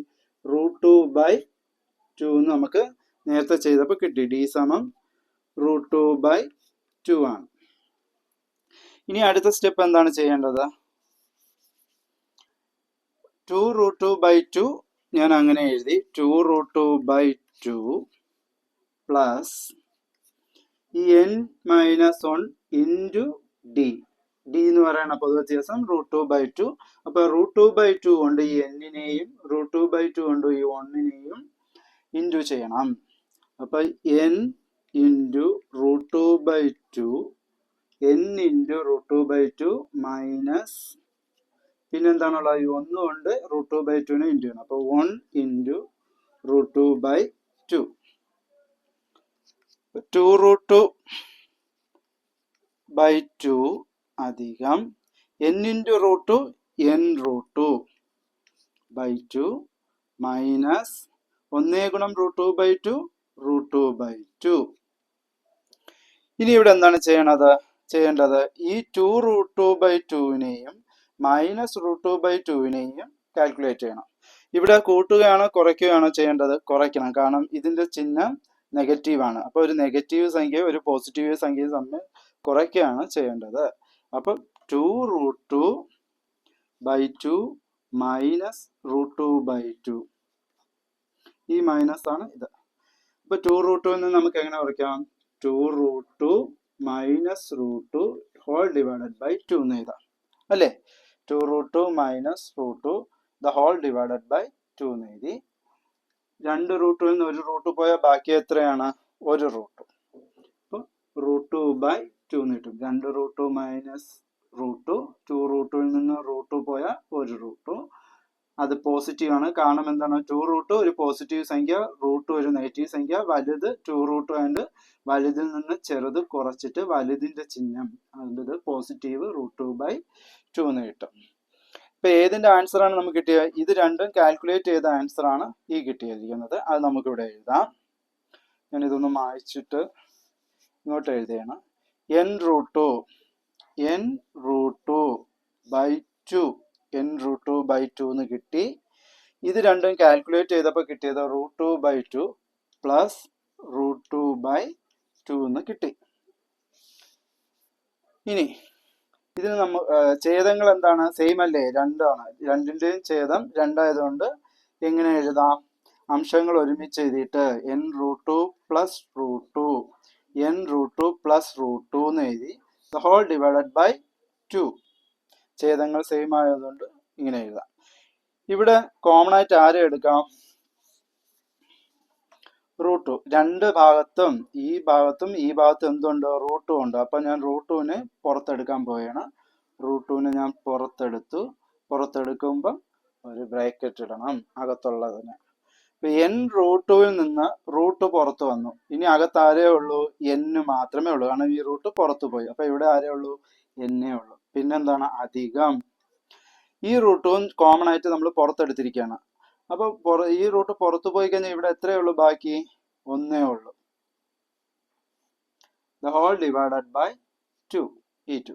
√2/2 എന്ന് നമുക്ക് നേരത്തെ ചെയ്തപ്പോൾ കിട്ടി. d = √2/2 ആണ്. ഇനി അടുത്ത സ്റ്റെപ്പ് എന്താണ് ചെയ്യേണ്ടത്? 2√2/2 ഞാൻ അങ്ങനെ എഴുതി. 2√2/2 plus n-1 into D. D എന്ന് പറയുന്ന പൊതുവ്യത്യാസം √2/2. അപ്പൊ √2/2 കൊണ്ട് ഈ n-നെയും √2/2 കൊണ്ട് ഈ 1-നെയും ഇൻറ്റു ചെയ്യണം. അപ്പൊ n into √2/2 n into √2/2 minus പിന്നെന്താണുള്ളത്? ഈ 1 കൊണ്ട് √2/2 ഇൻറ്റു ചെയ്യണം. അപ്പൊ 1 ഇൻറ്റു √2/2 2√2/2 അധികം n ഇൻറ്റു √2 n√2/2 മൈനസ് 1 ഗുണം √2/2 √2/2. ഇനി ഇവിടെ എന്താണ് ചെയ്യേണ്ടത്? ഈ 2√2/2-നെയും മൈനസ് √2/2-നെയും കാൽക്കുലേറ്റ് ചെയ്യണം. ഇവിടെ കൂട്ടുകയാണോ കുറയ്ക്കുകയാണോ ചെയ്യേണ്ടത്? കുറയ്ക്കണം. കാരണം ഇതിന്റെ ചിഹ്നം നെഗറ്റീവ് ആണ്. അപ്പൊ ഒരു നെഗറ്റീവ് സംഖ്യ ഒരു പോസിറ്റീവ് സംഖ്യ തമ്മിൽ കുറയ്ക്കുകയാണ് ചെയ്യേണ്ടത്. അപ്പൊ 2√2/2 മൈനസ് √2/2 ഈ മൈനസ് ആണ് ഇത്. അപ്പൊ 2√2 നമുക്ക് എങ്ങനെ കുറയ്ക്കാം? 2√2 മൈനസ് √2 ഹോൾ ഡിവൈഡഡ് ബൈ 2 എന്ന് എഴുതാം അല്ലേ? 2√2 minus √2 the whole divided by 2 എന്ന് എഴുതി. 2 റൂട്ടിൽ നിന്ന് 1 റൂട്ട് പോയാൽ ബാക്കി എത്രയാണ്? 1 റൂട്ട്. അപ്പൊ √2/2 എന്ന് കിട്ടും. 2 റൂട്ട് മൈനസ് √2. 2 റൂട്ടിൽ നിന്ന് √2 പോയാൽ 1 റൂട്ട്. അത് പോസിറ്റീവ് ആണ്. കാരണം എന്താണ്? 2 റൂട്ട് ഒരു പോസിറ്റീവ് സംഖ്യ, √2 ഒരു നെഗറ്റീവ് സംഖ്യ. വലുത് 2 റൂട്ട് ആയതുകൊണ്ട് വലുതിൽ നിന്ന് ചെറുത് കുറച്ചിട്ട് വലുതിന്റെ ചിഹ്നം അതിൻ്റെ പോസിറ്റീവ് √2/2 എന്ന് കിട്ടും. ഇപ്പൊ ഏതിന്റെ ആൻസർ ആണ് നമുക്ക് കിട്ടിയത്? ഇത് രണ്ടും കാൽക്കുലേറ്റ് ചെയ്ത ആൻസർ ആണ് ഈ കിട്ടിയിരിക്കുന്നത്. അത് നമുക്ക് ഇവിടെ എഴുതാം. ഞാൻ ഇതൊന്ന് മായ്ച്ചിട്ട് ഇങ്ങോട്ട് എഴുതുകയാണ്. n√2/2 n√2/2 എന്ന് കിട്ടി. ഇത് രണ്ടും കാൽക്കുലേറ്റ് ചെയ്തപ്പോൾ കിട്ടിയത് √2/2 പ്ലസ് √2/2 എന്ന് കിട്ടി. ഇനി ഇതിന് ഛേദങ്ങൾ എന്താണ്? സെയിം അല്ലേ? 2 ആണ്. രണ്ടിന്റെയും ഛേദം 2 ആയതുകൊണ്ട് എങ്ങനെ എഴുതാം? അംശങ്ങൾ ഒരുമിച്ച് എഴുതിയിട്ട് n√2 പ്ലസ് √2 n√2 പ്ലസ് √2 എന്ന് എഴുതി. The whole divided by 2. ഛേദങ്ങൾ സെയിം ആയതുകൊണ്ട് ഇങ്ങനെ എഴുതാം. ഇവിടെ കോമൺ ആയിട്ട് ആരെ എടുക്കാം? √2. രണ്ട് ഭാഗത്തും ഈ ഭാഗത്തും എന്തുണ്ട്? √2 ഉണ്ട്. അപ്പൊ ഞാൻ √2-നെ പുറത്തെടുക്കാൻ പോവുകയാണ്. √2-നെ ഞാൻ പുറത്തെടുക്കുമ്പോൾ ഒരു ബ്രാക്കറ്റ് ഇടണം അകത്തുള്ളതിന്. ഇപ്പൊ n√2-ൽ നിന്ന് റൂട്ട് പുറത്തു വന്നു. ഇനി അകത്ത് ആരേ ഉള്ളൂ? n മാത്രമേ ഉള്ളൂ. കാരണം ഈ റൂട്ട് പുറത്തു പോയി. അപ്പൊ ഇവിടെ ആരേ ഉള്ളൂ? n ഉള്ളൂ. പിന്നെന്താണ്? അധികം ഈ റൂട്ടും കോമൺ ആയിട്ട് നമ്മൾ പുറത്തെടുത്തിരിക്കുകയാണ്. അപ്പൊ ഈ റൂട്ട് പുറത്തു പോയി കഴിഞ്ഞാൽ ഇവിടെ എത്രയേ ഉള്ളൂ? ബാക്കി 1 ഉള്ളൂ. ദ ഹോൾ ഡിവൈഡഡ് ബൈ 2 ഈ 2.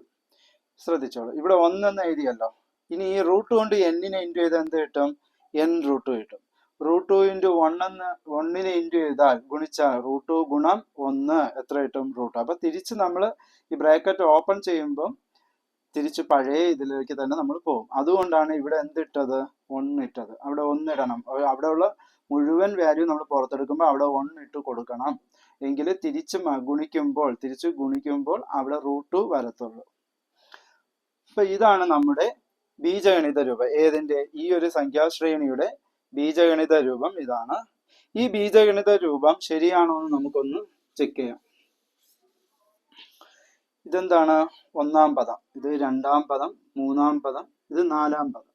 ശ്രദ്ധിച്ചോളൂ, ഇവിടെ 1 എന്ന് എഴുതിയല്ലോ. ഇനി ഈ റൂട്ട് കൊണ്ട് n-നെ ഇൻറ്റു ചെയ്താൽ എന്ത് കിട്ടും? n√2 കിട്ടും. √2 ഇൻറ്റു 1-നെ ഇൻറ്റു ചെയ്താൽ ഗുണിച്ചാൽ √2 ഗുണം 1 എത്ര കിട്ടും? √2. അപ്പൊ തിരിച്ച് നമ്മൾ ഈ ബ്രാക്കറ്റ് ഓപ്പൺ ചെയ്യുമ്പോൾ തിരിച്ച് പഴയ ഇതിലേക്ക് തന്നെ നമ്മൾ പോകും. അതുകൊണ്ടാണ് ഇവിടെ എന്തിട്ടത്? 1 ഇട്ടത്. അവിടെ 1 ഇടണം. അവിടെയുള്ള മുഴുവൻ വാല്യൂ നമ്മൾ പുറത്തെടുക്കുമ്പോൾ അവിടെ 1 ഇട്ട് കൊടുക്കണം. എങ്കിൽ തിരിച്ച് ഗുണിക്കുമ്പോൾ അവിടെ √2 വരത്തുള്ളൂ. അപ്പൊ ഇതാണ് നമ്മുടെ ബീജഗണിത രൂപം. ഏതിന്റെ? ഈ ഒരു സംഖ്യാശ്രേണിയുടെ ബീജഗണിത രൂപം ഇതാണ്. ഈ ബീജഗണിത രൂപം ശരിയാണോ എന്ന് നമുക്കൊന്ന് ചെക്ക് ചെയ്യാം. ഇതെന്താണ്? 1-ാം പദം, ഇത് 2-ാം പദം, 3-ാം പദം, ഇത് 4-ാം പദം.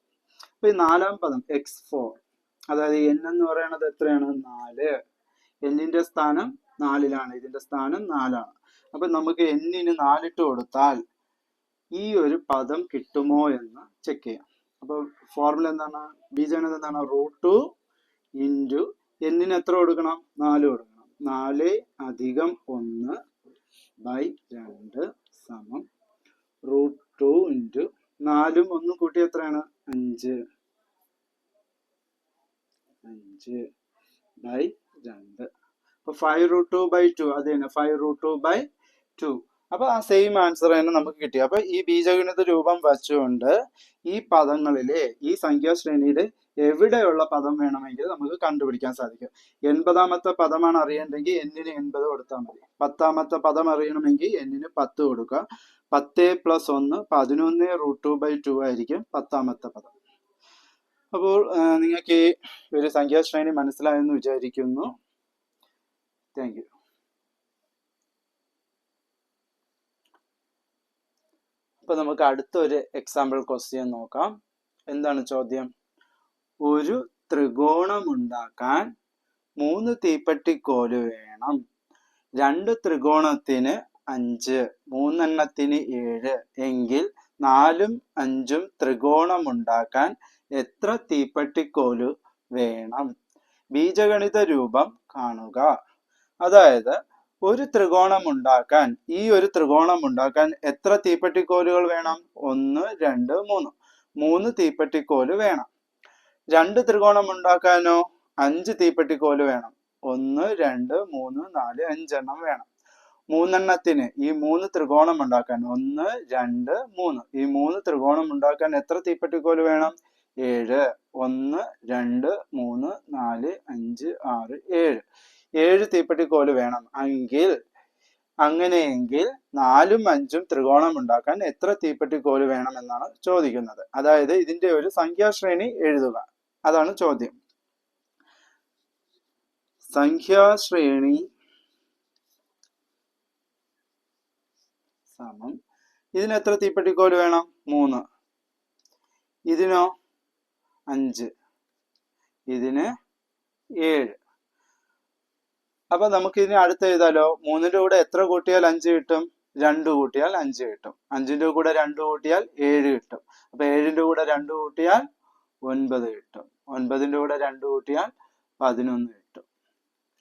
അപ്പൊ ഈ 4-ാം പദം x4, അതായത് n എന്ന് പറയുന്നത് എത്രയാണ്? 4. n-ന്റെ സ്ഥാനം 4-ലാണ്, ഇതിന്റെ സ്ഥാനം 4-ആണ്. അപ്പൊ നമുക്ക് n-ന് 4 ഇട്ട് കൊടുത്താൽ ഈ ഒരു പദം കിട്ടുമോ എന്ന് ചെക്ക് ചെയ്യാം. അപ്പൊ ഫോർമുല എന്താണ്? ബീജഗണിതം എന്താണ്? √2 ഇൻറ്റു n-ന് എത്ര കൊടുക്കണം? 4 കൊടുക്കണം. 4 അധികം 1 ബൈ 2 സമം √2 ഇൻറ്റു 4-ഉം 1-ഉം കൂട്ടി എത്രയാണ്? 5 ബൈ 2. അപ്പൊ 5√2/2 അത് തന്നെ 5√2/2. അപ്പൊ ആ സെയിം ആൻസർ തന്നെ നമുക്ക് കിട്ടി. അപ്പൊ ഈ ബീജഗണിത രൂപം വച്ചുകൊണ്ട് ഈ പദങ്ങളിലെ ഈ സംഖ്യാശ്രേണിയുടെ എവിടെയുള്ള പദം വേണമെങ്കിൽ നമുക്ക് കണ്ടുപിടിക്കാൻ സാധിക്കും. 80ാമത്തെ പദമാണ് അറിയേണ്ടെങ്കിൽ എന്നിന് 80 കൊടുത്താൽ മതി. 10ാമത്തെ പദം അറിയണമെങ്കിൽ എന്നിന് 10 കൊടുക്കുക. 10 + 1 11√2/2 ആയിരിക്കും 10ാമത്തെ പദം. അപ്പോൾ നിങ്ങൾക്ക് ഈ ഒരു സംഖ്യാശ്രേണി മനസ്സിലായെന്ന് വിചാരിക്കുന്നു. Thank you. അപ്പൊ നമുക്ക് അടുത്തൊരു എക്സാമ്പിൾ ക്വസ്റ്റ്യൻ നോക്കാം. എന്താണ് ചോദ്യം? ഒരു ത്രികോണമുണ്ടാക്കാൻ 3 തീപ്പെട്ടിക്കോല് വേണം. 2 ത്രികോണത്തിന് 5, 3 എണ്ണത്തിന് 7 എങ്കിൽ 4ഉം 5ഉം ത്രികോണമുണ്ടാക്കാൻ എത്ര തീപ്പെട്ടിക്കോല് വേണം? ബീജഗണിത രൂപം കാണുക. അതായത് ഒരു ത്രികോണം ഉണ്ടാക്കാൻ, ഈ ഒരു ത്രികോണം ഉണ്ടാക്കാൻ എത്ര തീപ്പെട്ടിക്കോലുകൾ വേണം? 1, 2, 3. 3 തീപ്പെട്ടിക്കോല് വേണം. 2 ത്രികോണം ഉണ്ടാക്കാനോ 5 തീപ്പെട്ടിക്കോല് വേണം. 1, 2, 3, 4, 5 എണ്ണം വേണം. 3 എണ്ണത്തിന് ഈ 3 ത്രികോണം ഉണ്ടാക്കാൻ 1, 2, 3 ഈ 3 ത്രികോണം ഉണ്ടാക്കാൻ എത്ര തീപ്പെട്ടിക്കോല് വേണം? 7. 1, 2, 3, 4, 5, 6, 7. 7 തീപ്പെട്ടിക്കോല് വേണം. അങ്ങനെയെങ്കിൽ 4ഉം 5ഉം ത്രികോണം ഉണ്ടാക്കാൻ എത്ര തീപ്പെട്ടിക്കോല് വേണം എന്നാണ് ചോദിക്കുന്നത്. അതായത് ഇതിന്റെ ഒരു സംഖ്യാശ്രേണി എഴുതുക. അതാണ് ചോദ്യം. സംഖ്യാശ്രേണി സമം ഇതിന് എത്ര തീപ്പെട്ടിക്കോല് വേണം? 3. ഇതിനോ 5, ഇതിന് 7. അപ്പൊ നമുക്ക് ഇതിന് അടുത്ത് എഴുതാലോ. 3ന്റെ കൂടെ എത്ര കൂട്ടിയാൽ 5 കിട്ടും? 2 കൂട്ടിയാൽ 5 കിട്ടും. 5ന്റെ കൂടെ 2 കൂട്ടിയാൽ 7 കിട്ടും. അപ്പൊ 7ന്റെ കൂടെ 2 കൂട്ടിയാൽ 9 കിട്ടും. 9ന്റെ കൂടെ 2 കൂട്ടിയാൽ 11 കിട്ടും.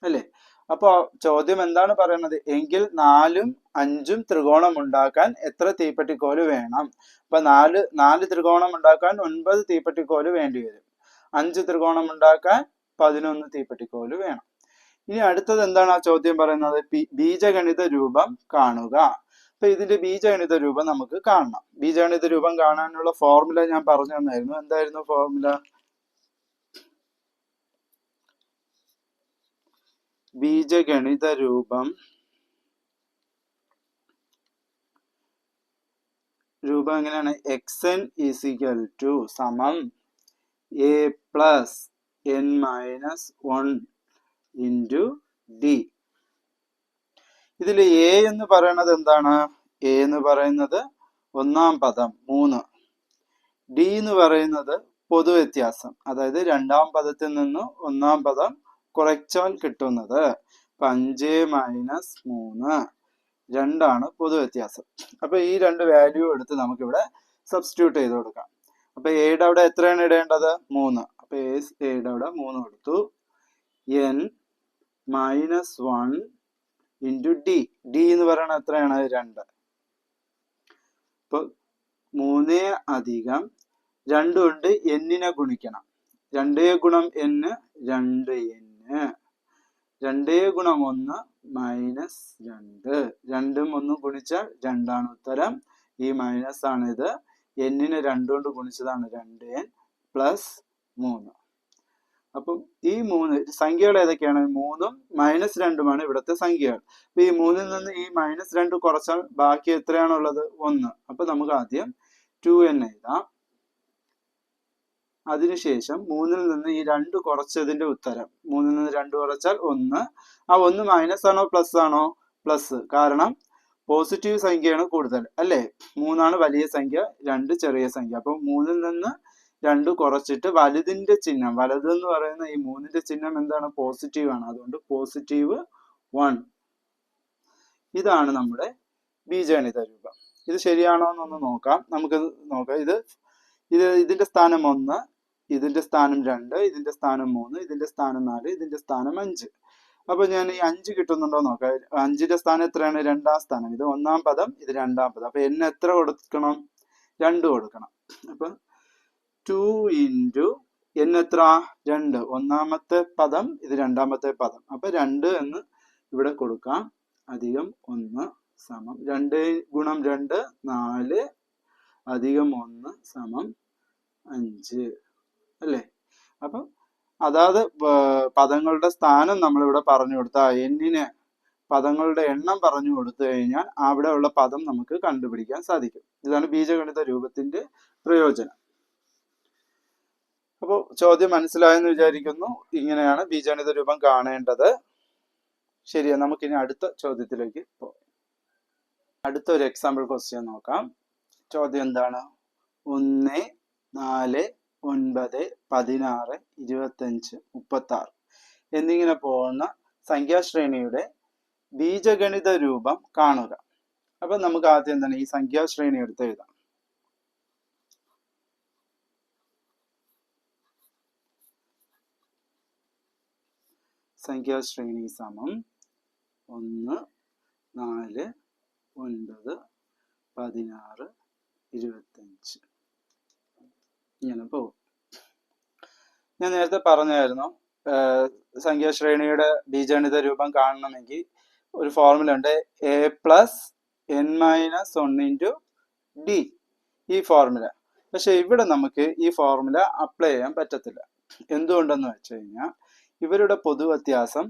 അല്ലേ? അപ്പൊ ചോദ്യം എന്താണ് പറയുന്നത്? എങ്കിൽ 4ഉം 5ഉം ത്രികോണം ഉണ്ടാക്കാൻ എത്ര തീപ്പെട്ടിക്കോല് വേണം? അപ്പൊ 4 ത്രികോണം ഉണ്ടാക്കാൻ 9 തീപ്പെട്ടിക്കോല് വേണ്ടി വരും. 5 ത്രികോണം ഉണ്ടാക്കാൻ 11 തീപ്പെട്ടിക്കോല് വേണം. ഇനി അടുത്തത് എന്താണ് ആ ചോദ്യം പറയുന്നത്? ബീജഗണിത രൂപം കാണുക. അപ്പൊ ഇതിന്റെ ബീജഗണിത രൂപം നമുക്ക് കാണണം. ബീജഗണിത രൂപം കാണാനുള്ള ഫോർമുല ഞാൻ പറഞ്ഞു തന്നായിരുന്നു. എന്തായിരുന്നു ഫോർമുല? ബീജഗണിത രൂപം എങ്ങനെയാണ്? xn = സമം a + n - 1 × d. ഇതിൽ a എന്ന് പറയുന്നത് എന്താണ്? a എന്ന് പറയുന്നത് 1ാം പദം 3. d എന്ന് പറയുന്നത് പൊതുവ്യത്യാസം, അതായത് 2ാം പദത്തിൽ നിന്ന് 1ാം പദം കുറച്ചാൽ കിട്ടുന്നത്. 5 - 3 2ആണ് പൊതുവ്യത്യാസം. അപ്പൊ ഈ 2 വാല്യൂ എടുത്ത് നമുക്കിവിടെ സബ്സ്റ്റിറ്റ്യൂട്ട് ചെയ്ത് കൊടുക്കാം. അപ്പൊ എയുടെ അവിടെ എത്രയാണ് ഇടേണ്ടത്? 3. അപ്പൊ എയുടെ അവിടെ 3 കൊടുത്തു. n - 1 × d. d എന്ന് പറയുന്നത് എത്രയാണ്? 2. അപ്പൊ 3 + 2 കൊണ്ട് n-നെ ഗുണിക്കണം. 2 × n 2n. 2 × 1 -2. 2ഉം 1ഉം ഗുണിച്ചാൽ 2 ആണ് ഉത്തരം. ഈ മൈനസ് ആണ് ഇത്. n-നെ 2 കൊണ്ട് ഗുണിച്ചതാണ് 2n + 3. അപ്പം ഈ 3 സംഖ്യകൾ ഏതൊക്കെയാണ്? 3ഉം -2ഉമാണ് ഇവിടുത്തെ സംഖ്യകൾ. അപ്പൊ ഈ 3ൽ നിന്ന് ഈ -2 കുറച്ചാൽ ബാക്കി എത്രയാണുള്ളത്? 1. അപ്പൊ നമുക്ക് ആദ്യം 2n എഴുതാം. അതിനുശേഷം 3ൽ നിന്ന് ഈ 2 കുറച്ചതിന്റെ ഉത്തരം. 3ൽ നിന്ന് 2 കുറച്ചാൽ 1. ആ 1 മൈനസ് ആണോ പ്ലസ് ആണോ? പ്ലസ്. കാരണം പോസിറ്റീവ് സംഖ്യയാണ് കൂടുതൽ, അല്ലേ? 3ആണ് വലിയ സംഖ്യ, 2 ചെറിയ സംഖ്യ. അപ്പൊ 3ൽ നിന്ന് 2 കുറച്ചിട്ട് വലുതിന്റെ ചിഹ്നം, വലുത് എന്ന് പറയുന്ന ഈ 3ന്റെ ചിഹ്നം എന്താണ്? പോസിറ്റീവ് ആണ്. അതുകൊണ്ട് +1. ഇതാണ് നമ്മുടെ ബീജഗണിത രൂപം. ഇത് ശരിയാണോ എന്നൊന്ന് നോക്കാം. നമുക്ക് നോക്കാം. ഇതിന്റെ സ്ഥാനം 1, ഇതിന്റെ സ്ഥാനം 2, ഇതിന്റെ സ്ഥാനം 3, ഇതിന്റെ സ്ഥാനം 4, ഇതിന്റെ സ്ഥാനം 5. അപ്പൊ ഞാൻ ഈ 5 കിട്ടുന്നുണ്ടോ നോക്കാം. 5ന്റെ സ്ഥാനം എത്രയാണ്? 2ാം സ്ഥാനം. ഇത് 1ാം പദം, ഇത് 2ാം പദം. അപ്പൊ n എത്ര കൊടുക്കണം? 2 കൊടുക്കണം. അപ്പൊ 2 × n എത്ര? 2. 1ാമത്തെ പദം, ഇത് 2ാമത്തെ പദം. അപ്പൊ 2 എന്ന് ഇവിടെ കൊടുക്കാം. +1 സമം 2 ഗുണം 2 4 അധികം 1 സമം 5 അല്ലേ? അപ്പം അതാത് പദങ്ങളുടെ സ്ഥാനം നമ്മളിവിടെ പറഞ്ഞു കൊടുത്താൽ എന്നിന് പദങ്ങളുടെ എണ്ണം പറഞ്ഞു കൊടുത്തു കഴിഞ്ഞാൽ അവിടെ ഉള്ള പദം നമുക്ക് കണ്ടുപിടിക്കാൻ സാധിക്കും. ഇതാണ് ബീജഗണിത രൂപത്തിന്റെ പ്രയോജനം. അപ്പോൾ ചോദ്യം മനസ്സിലായെന്ന് വിചാരിക്കുന്നു. ഇങ്ങനെയാണ് ബീജഗണിത രൂപം കാണേണ്ടത്. ശരിയാ, നമുക്കിനി അടുത്ത ചോദ്യത്തിലേക്ക് പോകാം. അടുത്ത ഒരു എക്സാമ്പിൾ ക്വസ്റ്റ്യൻ നോക്കാം. ചോദ്യം എന്താണ്? 1, 4, 9, 16, 25, 36 എന്നിങ്ങനെ പോകുന്ന സംഖ്യാശ്രേണിയുടെ ബീജഗണിത രൂപം കാണുക. അപ്പൊ നമുക്ക് ആദ്യം എന്താണ് ഈ സംഖ്യാശ്രേണി എടുത്ത് എഴുതാം. സംഖ്യാശ്രേണി സമം 1, 4, 9, 16, 25 ഇങ്ങനെ പോകും. ഞാൻ നേരത്തെ പറഞ്ഞായിരുന്നു സംഖ്യാശ്രേണിയുടെ ബീജഗണിത രൂപം കാണണമെങ്കിൽ ഒരു ഫോർമുല ഉണ്ട്, a+n-1 d, ഈ ഫോർമുല. പക്ഷെ ഇവിടെ നമുക്ക് ഈ ഫോർമുല അപ്ലൈ ചെയ്യാൻ പറ്റത്തില്ല. എന്തുകൊണ്ടെന്ന് വെച്ച് കഴിഞ്ഞാൽ ഇവരുടെ പൊതുവ്യത്യാസം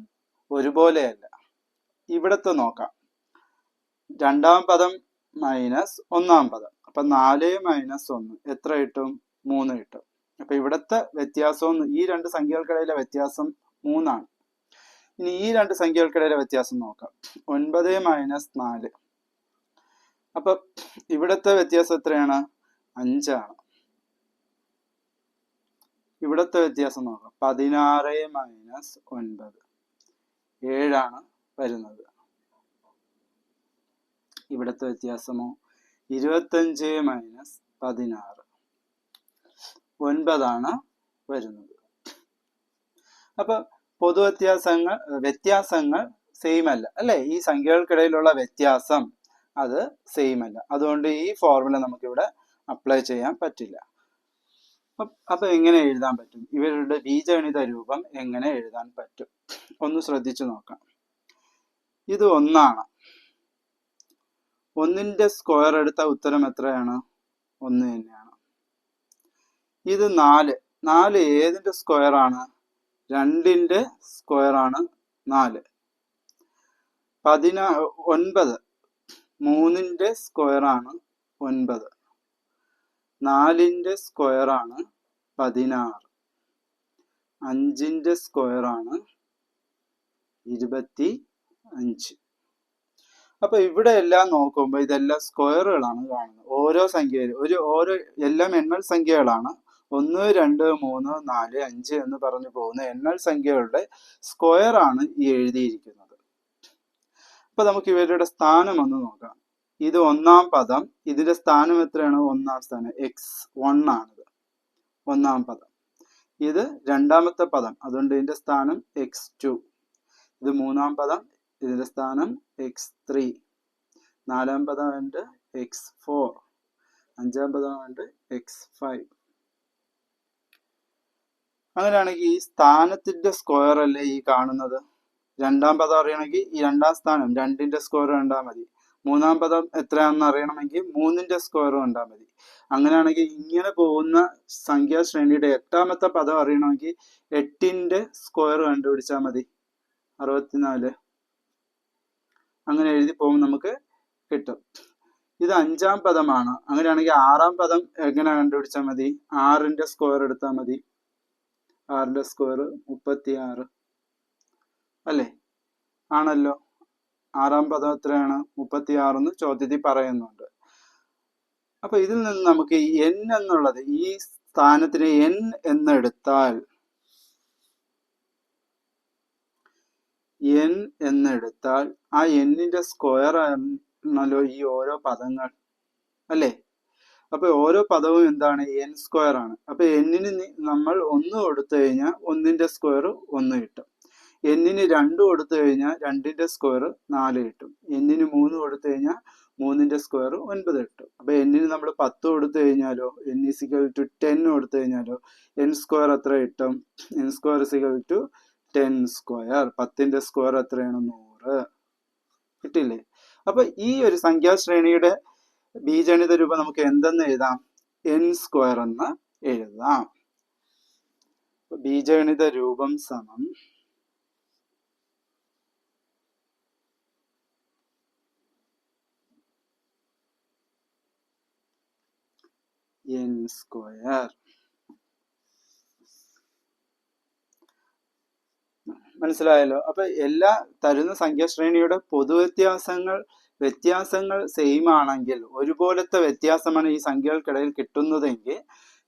ഒരുപോലെയല്ല. ഇവിടത്തെ നോക്കാം, രണ്ടാം പദം മൈനസ് ഒന്നാം പദം. അപ്പൊ 4 - 1 എത്ര കിട്ടും? 3 കിട്ടും. അപ്പൊ ഇവിടത്തെ വ്യത്യാസവും ഈ രണ്ട് സംഖ്യകൾക്കിടയിലെ വ്യത്യാസം 3 ആണ്. ഇനി ഈ രണ്ട് സംഖ്യകൾക്കിടയിലെ വ്യത്യാസം നോക്കാം, 9 - 4. അപ്പൊ ഇവിടത്തെ വ്യത്യാസം എത്രയാണ്? 5 ആണ്. ഇവിടത്തെ വ്യത്യാസം നോക്കാം, 16 - 9 7 ആണ് വരുന്നത്. ഇവിടത്തെ വ്യത്യാസമോ 25 - 16 9 ആണ് വരുന്നത്. അപ്പൊ വ്യത്യാസങ്ങൾ സെയിം അല്ല അല്ലെ? ഈ സംഖ്യകൾക്കിടയിലുള്ള വ്യത്യാസം അത് സെയിം അല്ല. അതുകൊണ്ട് ഈ ഫോർമുല നമുക്കിവിടെ അപ്ലൈ ചെയ്യാൻ പറ്റില്ല. അപ്പൊ എങ്ങനെ എഴുതാൻ പറ്റും? ഇവരുടെ ബീജഗണിത രൂപം എങ്ങനെ എഴുതാൻ പറ്റും? ഒന്ന് ശ്രദ്ധിച്ചു നോക്കാം. ഇത് 1 ആണ്. 1ന്റെ സ്ക്വയർ എടുത്ത ഉത്തരം എത്രയാണ്? 1 തന്നെയാണ്. ഇത് 4 ഏതിന്റെ സ്ക്വയർ ആണ്? 2ന്റെ സ്ക്വയർ ആണ് 4. 9 3ന്റെ സ്ക്വയർ ആണ് 9. 4ന്റെ സ്ക്വയർ ആണ് 16. 5ന്റെ സ്ക്വയർ ആണ് 25. അപ്പൊ ഇവിടെ എല്ലാം നോക്കുമ്പോൾ ഇതെല്ലാം സ്ക്വയറുകളാണ് കാണുന്നത്. ഓരോ സംഖ്യയിലും എല്ലാം എണ്ണൽ സംഖ്യകളാണ്. 1, 2, 3, 4, 5 എന്ന് പറഞ്ഞു പോകുന്ന എണ്ണൽ സംഖ്യകളുടെ സ്ക്വയർ ആണ് ഈ എഴുതിയിരിക്കുന്നത്. അപ്പൊ നമുക്ക് ഇവരുടെ സ്ഥാനം ഒന്ന് നോക്കാം. ഇത് ഒന്നാം പദം, ഇതിന്റെ സ്ഥാനം എത്രയാണ്? ഒന്നാം സ്ഥാനം x1 ആണിത്, ഒന്നാം പദം. ഇത് രണ്ടാമത്തെ പദം, അതുകൊണ്ട് ഇതിന്റെ സ്ഥാനം x2. ഇത് മൂന്നാം പദം, ഇതിന്റെ സ്ഥാനം x3. നാലാം പദം ഉണ്ട് x4. അഞ്ചാം പദം ഉണ്ട് x5. അങ്ങനെയാണെങ്കിൽ ഈ സ്ഥാനത്തിന്റെ സ്ക്വയർ അല്ലേ ഈ കാണുന്നത്? രണ്ടാം പദം അറിയണമെങ്കിൽ ഈ രണ്ടാം സ്ഥാനം 2ന്റെ സ്ക്വയർ കണ്ടാൽ മതി. മൂന്നാം പദം എത്രയാണെന്ന് അറിയണമെങ്കിൽ 3ന്റെ സ്ക്വയർ കണ്ടാൽ മതി. അങ്ങനെയാണെങ്കിൽ ഇങ്ങനെ പോകുന്ന സംഖ്യാശ്രേണിയുടെ 8ാമത്തെ പദം അറിയണമെങ്കിൽ 8ന്റെ സ്ക്വയർ കണ്ടുപിടിച്ചാൽ മതി, 64. അങ്ങനെ എഴുതി പോകുമ്പോൾ നമുക്ക് കിട്ടും. ഇത് 5ാം പദമാണ്. അങ്ങനെയാണെങ്കിൽ 6ാം പദം എങ്ങനെ കണ്ടുപിടിച്ചാൽ മതി? 6ന്റെ സ്ക്വയർ എടുത്താൽ മതി. 6ന്റെ സ്ക്വയർ 36 അല്ലേ? ആണല്ലോ. 6ാം പദം എത്രയാണ്? 36 എന്ന് ചോദ്യത്തിൽ പറയുന്നുണ്ട്. അപ്പൊ ഇതിൽ നിന്ന് നമുക്ക് n എന്നുള്ളത്, ഈ സ്ഥാനത്തിന് n എന്നെടുത്താൽ ആ n-ന്റെ സ്ക്വയർ ആണല്ലോ ഈ ഓരോ പദങ്ങൾ അല്ലേ? അപ്പൊ ഓരോ പദവും എന്താണ്? n സ്ക്വയർ ആണ്. അപ്പൊ n-ന് നമ്മൾ 1 കൊടുത്തു കഴിഞ്ഞാൽ 1ന്റെ സ്ക്വയർ 1 കിട്ടും. n-ന് 2 കൊടുത്തു കഴിഞ്ഞാൽ 2ന്റെ സ്ക്വയർ 4 കിട്ടും. n-ന് 3 കൊടുത്തു കഴിഞ്ഞാൽ 3ന്റെ സ്ക്വയർ 9 കിട്ടും. അപ്പൊ n-ന് നമ്മൾ 10 കൊടുത്തു കഴിഞ്ഞാലോ, n = 10 കൊടുത്തു കഴിഞ്ഞാലോ n സ്ക്വയർ എത്ര കിട്ടും? n square = 10 square. 10ന്റെ സ്ക്വയർ എത്രയാണ്? 100 കിട്ടില്ലേ? അപ്പൊ ഈ ഒരു സംഖ്യാശ്രേണിയുടെ ബീജഗണിത രൂപം നമുക്ക് എന്തെന്ന് എഴുതാം? n സ്ക്വയർ എന്ന് എഴുതാം. ബീജഗണിത രൂപം സമം n സ്ക്വയർ. മനസ്സിലായല്ലോ. അപ്പൊ എല്ലാ തരുന്ന സംഖ്യാശ്രേണിയുടെ വ്യത്യാസങ്ങൾ സെയിം ആണെങ്കിൽ, ഒരുപോലത്തെ വ്യത്യാസമാണ് ഈ സംഖ്യകൾക്കിടയിൽ കിട്ടുന്നതെങ്കിൽ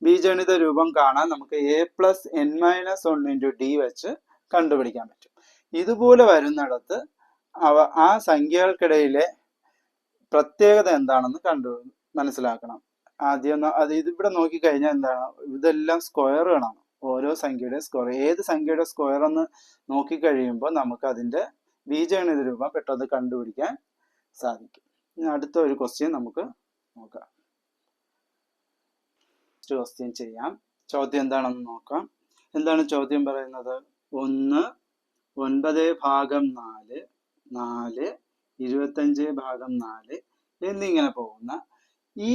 ബീജഗണിത രൂപം കാണാൻ നമുക്ക് a+n-1 × d വെച്ച് കണ്ടുപിടിക്കാൻ പറ്റും. ഇതുപോലെ വരുന്നിടത്ത് ആ സംഖ്യകൾക്കിടയിലെ പ്രത്യേകത എന്താണെന്ന് മനസ്സിലാക്കണം. ആദ്യം ഇതിവിടെ നോക്കിക്കഴിഞ്ഞാൽ എന്താണ്, ഇതെല്ലാം സ്ക്വയറുകളാണ്. ഓരോ സംഖ്യയുടെ സ്ക്വയർ, ഏത് സംഖ്യയുടെ സ്ക്വയർ എന്ന് നോക്കിക്കഴിയുമ്പോൾ നമുക്ക് അതിന്റെ ബീജഗണിത രൂപം പെട്ടെന്ന് കണ്ടുപിടിക്കാൻ സാധിക്കും. ഇനി അടുത്ത ഒരു ക്വസ്റ്റ്യൻ നമുക്ക് നോക്കാം. ക്വസ്റ്റ്യൻ ചെയ്യാം. ചോദ്യം എന്താണെന്ന് നോക്കാം. എന്താണ് ചോദ്യം പറയുന്നത്? 1 9/4 4 25/4 എന്നിങ്ങനെ പോകുന്ന ഈ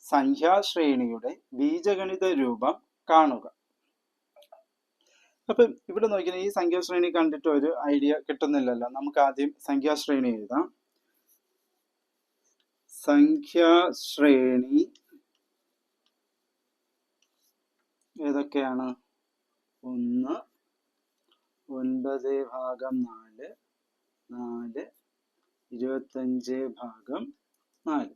സംഖ്യാശ്രേണിയുടെ ബീജഗണിത രൂപം കാണുക. അപ്പൊ ഇവിടെ നോക്കിയാൽ ഈ സംഖ്യാശ്രേണി കണ്ടിട്ട് ഒരു ഐഡിയ കിട്ടുന്നില്ലല്ലോ. നമുക്ക് ആദ്യം സംഖ്യാശ്രേണി എഴുതാം. സംഖ്യാശ്രേണി ഏതൊക്കെയാണ്? 1 9/4 4 25/4.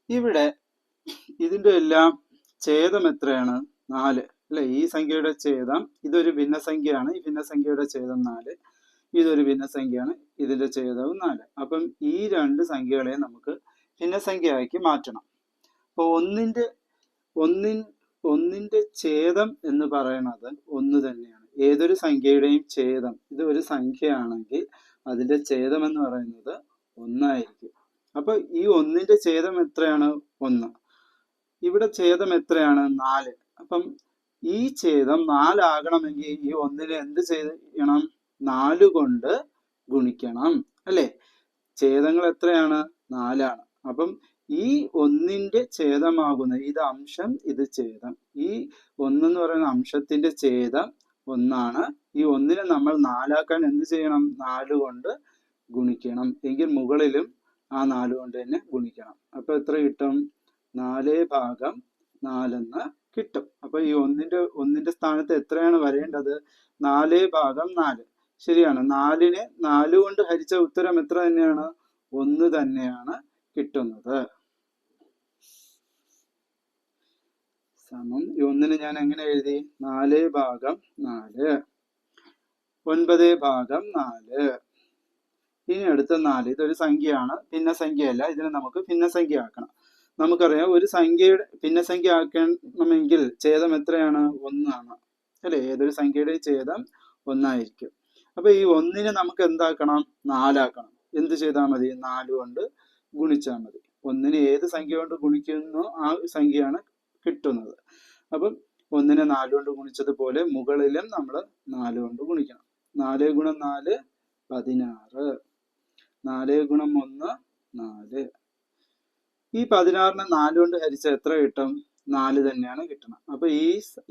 ഇവിടെ ഇതിന്റെ എല്ലാം ഛേദം എത്രയാണ്? 4 അല്ലെ? ഈ സംഖ്യയുടെ ഛേദം, ഇതൊരു ഭിന്നസംഖ്യയാണ്, ഈ ഭിന്നസംഖ്യയുടെ ഛേദം 4, ഇതൊരു ഭിന്നസംഖ്യയാണ്, ഇതിന്റെ ഛേദവും 4. അപ്പം ഈ രണ്ട് സംഖ്യകളെ നമുക്ക് ഭിന്നസംഖ്യയാക്കി മാറ്റണം. അപ്പൊ ഒന്നിന്റെ ഛേദം എന്ന് പറയുന്നത് 1 തന്നെയാണ്. ഏതൊരു സംഖ്യയുടെയും ഛേദം, ഇത് ഒരു സംഖ്യയാണെങ്കിൽ അതിന്റെ ഛേദം എന്ന് പറയുന്നത് 1 ആയിരിക്കും. അപ്പൊ ഈ 1ന്റെ ഛേദം എത്രയാണ്? 1. ഇവിടെ ഛേദം എത്രയാണ്? 4. അപ്പം ഈ ഛേദം 4 ആകണമെങ്കിൽ ഈ 1നെ എന്ത് ചെയ്യണം? 4 കൊണ്ട് ഗുണിക്കണം അല്ലെ? ഛേദങ്ങൾ എത്രയാണ്? 4 ആണ്. അപ്പം ഈ 1ന്റെ ഛേദമാകുന്ന, ഇത് അംശം, ഇത് ഛേദം, ഈ 1 എന്ന് പറയുന്ന അംശത്തിന്റെ ഛേദം 1 ആണ്. ഈ 1നെ നമ്മൾ 4 ആക്കാൻ എന്ത് ചെയ്യണം? 4 കൊണ്ട് ഗുണിക്കണം. എങ്കിൽ മുകളിലും ആ 4 കൊണ്ട് തന്നെ ഗുണിക്കണം. അപ്പൊ എത്ര കിട്ടും? 4/4 എന്ന് കിട്ടും. അപ്പൊ ഈ ഒന്നിന്റെ സ്ഥാനത്ത് എത്രയാണ് വരേണ്ടത്? 4/4. ശരിയാണ്. 4നെ 4 കൊണ്ട് ഹരിച്ച ഉത്തരം എത്ര തന്നെയാണ്? 1 തന്നെയാണ് കിട്ടുന്നത്. സമം ഈ 1നെ ഞാൻ എങ്ങനെ എഴുതി? 4/4 9/4. ഇനി അടുത്ത 4, ഇതൊരു സംഖ്യയാണ്, ഭിന്നസംഖ്യയല്ല. ഇതിനെ നമുക്ക് ഭിന്നസംഖ്യ ആക്കണം. നമുക്കറിയാം, ഒരു സംഖ്യയുടെ ഭിന്നസംഖ്യ ആക്കണമെങ്കിൽ ഛേദം എത്രയാണ്? 1 ആണ് അല്ലെ? ഏതൊരു സംഖ്യയുടെ ഛേദം 1 ആയിരിക്കും. അപ്പൊ ഈ 1നെ നമുക്ക് എന്താക്കണം? 4 ആക്കണം. എന്ത് ചെയ്താൽ മതി? 4 കൊണ്ട് ഗുണിച്ചാൽ മതി. 1നെ ഏത് സംഖ്യ കൊണ്ട് ഗുണിക്കുന്നോ ആ സംഖ്യയാണ് കിട്ടുന്നത്. അപ്പം 1നെ 4 കൊണ്ട് ഗുണിച്ചതുപോലെ മുകളിലും നമ്മൾ 4 കൊണ്ട് ഗുണിക്കണം. 4 × 4 16. 4 × 1 4. ഈ 16നെ 4 കൊണ്ട് ഹരിച്ചാൽ എത്ര കിട്ടും? 4 തന്നെയാണ് കിട്ടണം. അപ്പൊ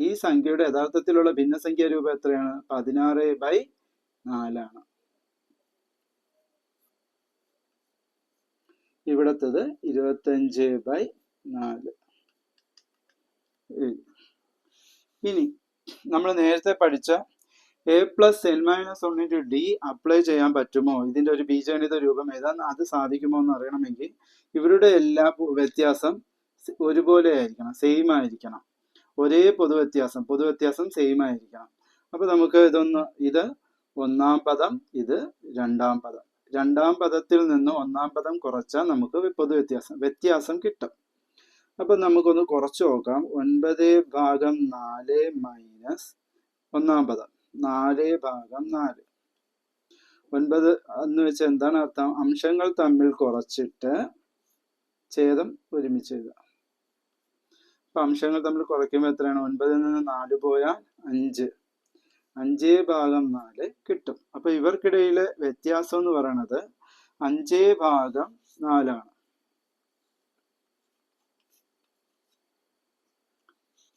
ഈ സംഖ്യയുടെ യഥാർത്ഥത്തിലുള്ള ഭിന്നസംഖ്യ രൂപം എത്രയാണ്? 16/4 ആണ്. ഇവിടത്തത് 25/4. ഇനി നമ്മൾ നേരത്തെ പഠിച്ച a+n-1 × d അപ്ലൈ ചെയ്യാൻ പറ്റുമോ? ഇതിന്റെ ഒരു ബീജഗണിത രൂപം ഏതാന്ന് അത് സാധിക്കുമോ എന്ന് അറിയണമെങ്കിൽ ഇവരുടെ എല്ലാ വ്യത്യാസം ഒരുപോലെ ആയിരിക്കണം, സെയിം ആയിരിക്കണം. ഒരേ പൊതുവ്യത്യാസം സെയിം ആയിരിക്കണം. അപ്പൊ നമുക്ക് ഇത് 1-ാം പദം, ഇത് 2-ാം പദം. 2-ാം പദത്തിൽ നിന്ന് 1-ാം പദം കുറച്ചാൽ നമുക്ക് വ്യത്യാസം കിട്ടും. അപ്പൊ നമുക്കൊന്ന് കുറച്ച് നോക്കാം. 9/4 മൈനസ് 1-ാം പദം 4/4. 9 എന്ന് വെച്ചാൽ എന്താണ് അർത്ഥം? അംശങ്ങൾ തമ്മിൽ കുറച്ചിട്ട് ഛേദം ഒരുമിച്ച് എഴുതാം. അപ്പൊ അംശങ്ങൾ തമ്മിൽ കുറയ്ക്കുമ്പോൾ എത്രയാണ്? 9ൽ നിന്ന് 4 പോയാൽ 5. 5/4 കിട്ടും. അപ്പൊ ഇവർക്കിടയിലെ വ്യത്യാസം എന്ന് പറയുന്നത് 5/4 ആണ്.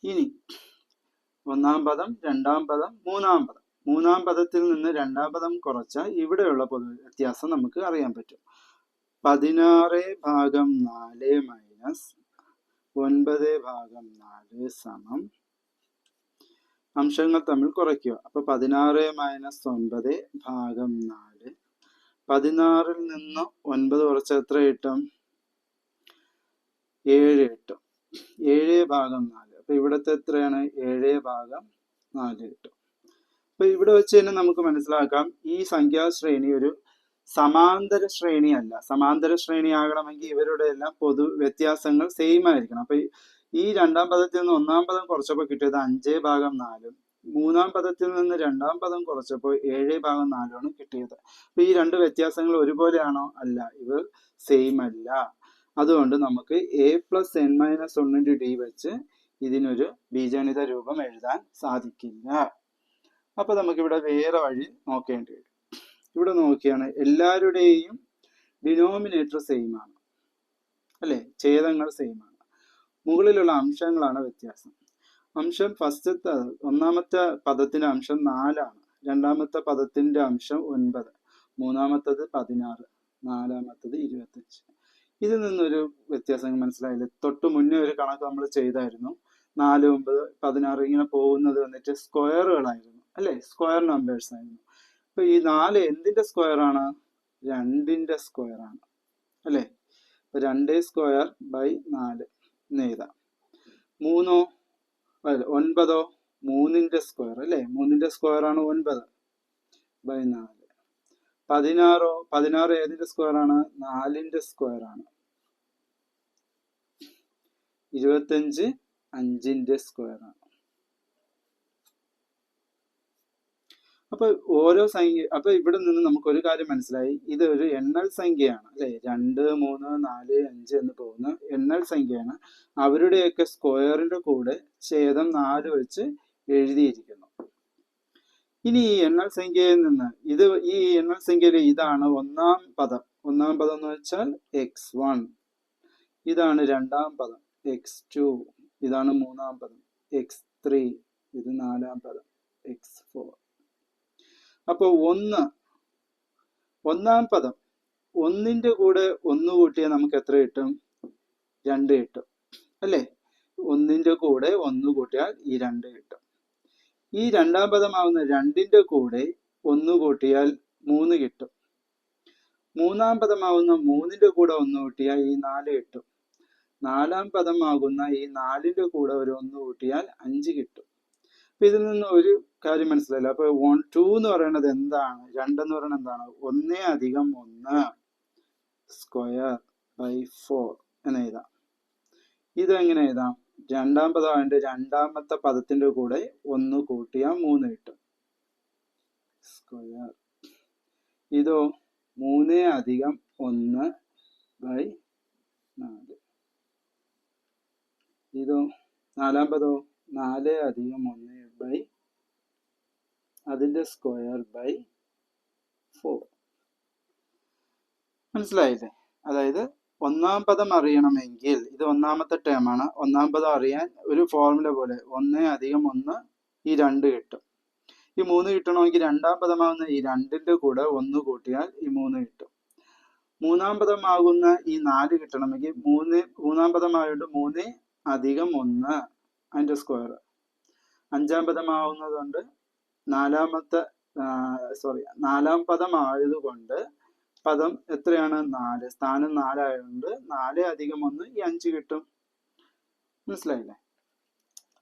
ഇനി ഒന്നാം പദം, രണ്ടാം പദം, മൂന്നാം പദം. മൂന്നാം പദത്തിൽ നിന്ന് രണ്ടാം പദം കുറച്ചാൽ ഇവിടെയുള്ള പൊതു വ്യത്യാസം നമുക്ക് അറിയാൻ പറ്റും. 16/4 മൈനസ് 9/4 സമം, അംശങ്ങൾ തമ്മിൽ കുറയ്ക്കുക. അപ്പൊ 16 മൈനസ് 9/4. 16-ൽ നിന്ന് 9 കുറച്ചാൽ എത്ര കിട്ടും? 7 കിട്ടും. 7/4. അപ്പൊ ഇവിടത്തെ എത്രയാണ്? 7/4 കിട്ടും. അപ്പൊ ഇവിടെ വെച്ച് തന്നെ നമുക്ക് മനസ്സിലാക്കാം ഈ സംഖ്യാശ്രേണി ഒരു സമാന്തര ശ്രേണി അല്ല. സമാന്തര ശ്രേണി ആകണമെങ്കിൽ ഇവരുടെ എല്ലാം പൊതു വ്യത്യാസങ്ങൾ സെയിം ആയിരിക്കണം. അപ്പൊ ഈ രണ്ടാം പദത്തിൽ നിന്ന് ഒന്നാം പദം കുറച്ചപ്പോൾ കിട്ടിയത് 5/4. മൂന്നാം പദത്തിൽ നിന്ന് രണ്ടാം പദം കുറച്ചപ്പോൾ 7/4 കിട്ടിയത്. അപ്പൊ ഈ രണ്ട് വ്യത്യാസങ്ങൾ ഒരുപോലെയാണോ? അല്ല, ഇവർ സെയിം അല്ല. അതുകൊണ്ട് നമുക്ക് a+n-1 d വെച്ച് ഇതിനൊരു ബീജഗണിത രൂപം എഴുതാൻ സാധിക്കില്ല. അപ്പൊ നമുക്കിവിടെ വേറെ വഴി നോക്കേണ്ടി വരും. ഇവിടെ നോക്കിയാണ് എല്ലാവരുടെയും ഡിനോമിനേറ്റർ സെയിം ആണ് അല്ലെ, ഛേദങ്ങൾ സെയിം ആണ്. മുകളിലുള്ള അംശങ്ങളാണ് വ്യത്യാസം. അംശം ഫസ്റ്റത്തെ ഒന്നാമത്തെ പദത്തിന്റെ അംശം 4 ആണ്. രണ്ടാമത്തെ പദത്തിന്റെ അംശം 9, മൂന്നാമത്തത് 16, നാലാമത്തത് 25. ഇതിൽ നിന്നൊരു വ്യത്യാസം മനസ്സിലായില്ലേ? തൊട്ട് മുന്നേ ഒരു കണക്ക് നമ്മൾ ചെയ്തായിരുന്നു. 4, 9, 16 ഇങ്ങനെ പോകുന്നത് വന്നിട്ട് സ്ക്വയറുകളായിരുന്നു അല്ലെ, സ്ക്വയർ നമ്പേഴ്സ് ആയിരുന്നു. അപ്പൊ ഈ 4 എന്തിന്റെ സ്ക്വയർ ആണ്? 2ന്റെ സ്ക്വയർ ആണ് അല്ലെ. 2²/4 എന്ന് എഴുതാം. 3 9 3ന്റെ സ്ക്വയർ അല്ലെ, 3ന്റെ സ്ക്വയർ ആണ് 9/4. 16 ഏതിന്റെ സ്ക്വയർ ആണ്? 4ന്റെ സ്ക്വയർ ആണ്. 25 5ന്റെ സ്ക്വയർ ആണ്. അപ്പൊ ഓരോ സംഖ്യ, അപ്പൊ ഇവിടെ നിന്ന് നമുക്ക് ഒരു കാര്യം മനസ്സിലായി, ഇത് ഒരു എണ്ണൽ സംഖ്യയാണ് അല്ലെ. 2, 3, 4, 5 എന്ന് പോകുന്ന എണ്ണൽ സംഖ്യയാണ്. അവരുടെയൊക്കെ സ്ക്വയറിന്റെ കൂടെ ഛേദം 4 വെച്ച് എഴുതിയിരിക്കുന്നു. ഇനി ഈ എണ്ണൽ സംഖ്യയിൽ നിന്ന് ഈ എണ്ണൽ സംഖ്യയിൽ ഇതാണ് ഒന്നാം പദം. ഒന്നാം പദം എന്ന് വെച്ചാൽ x1. ഇതാണ് രണ്ടാം പദം x2. ഇതാണ് മൂന്നാം പദം x3. ഇത് നാലാം പദം x4. അപ്പൊ ഒന്നാം പദം, 1ന്റെ കൂടെ 1 കൂട്ടിയാൽ നമുക്ക് എത്ര കിട്ടും? 2 കിട്ടും അല്ലെ. 1ന്റെ കൂടെ 1 കൂട്ടിയാൽ ഈ 2 കിട്ടും. ഈ രണ്ടാം പദമാവുന്ന 2ന്റെ കൂടെ 1 കൂട്ടിയാൽ 3 കിട്ടും. മൂന്നാം പദമാവുന്ന 3ന്റെ കൂടെ 1 കൂട്ടിയാൽ ഈ 4 കിട്ടും. നാലാം പദമാകുന്ന ഈ 4ന്റെ കൂടെ ഒരു 1 കൂട്ടിയാൽ 5 കിട്ടും. അപ്പൊ ഇതിൽ നിന്ന് ഒരു കാര്യം മനസ്സിലായില്ല. അപ്പൊ 2 എന്ന് പറയുന്നത് എന്താണ്? 2 എന്ന് പറയുന്നത് എന്താണ്? 1+1 സ്ക്വയർ ബൈ 4 എന്ന് എഴുതാം. ഇതെങ്ങനെ എഴുതാം? രണ്ടാം പദം ആയതുകൊണ്ട് രണ്ടാമത്തെ പദത്തിന്റെ കൂടെ 1 കൂട്ടിയാൽ 3 കിട്ടും സ്ക്വയർ. ഇതോ 3+1/4. ഇതോ നാലാം പദോ 4+1 അതിന്റെ സ്ക്വയർ ബൈ 4. മനസ്സിലായില്ലേ? അതായത് ഒന്നാം പദം അറിയണമെങ്കിൽ, ഇത് ഒന്നാമത്തെ ടേം ആണ്. ഒന്നാം പദം അറിയാൻ ഒരു ഫോർമുല പോലെ 1+1 ഈ 2 കിട്ടും. ഈ 3 കിട്ടണമെങ്കിൽ രണ്ടാം പദമാകുന്ന ഈ 2ന്റെ കൂടെ 1 കൂട്ടിയാൽ ഈ 3 കിട്ടും. മൂന്നാം പദമാകുന്ന ഈ 4 കിട്ടണമെങ്കിൽ മൂന്നാം പദമായതുകൊണ്ട് 3+1 അതിന്റെ സ്ക്വയർ. അഞ്ചാം പദമാവുന്നതുകൊണ്ട് നാലാം പദം ആയതുകൊണ്ട് പദം എത്രയാണ്? 4. സ്ഥാനം 4 ആയതുകൊണ്ട് 4+1 ഈ 5 കിട്ടും. മനസ്സിലായില്ലേ?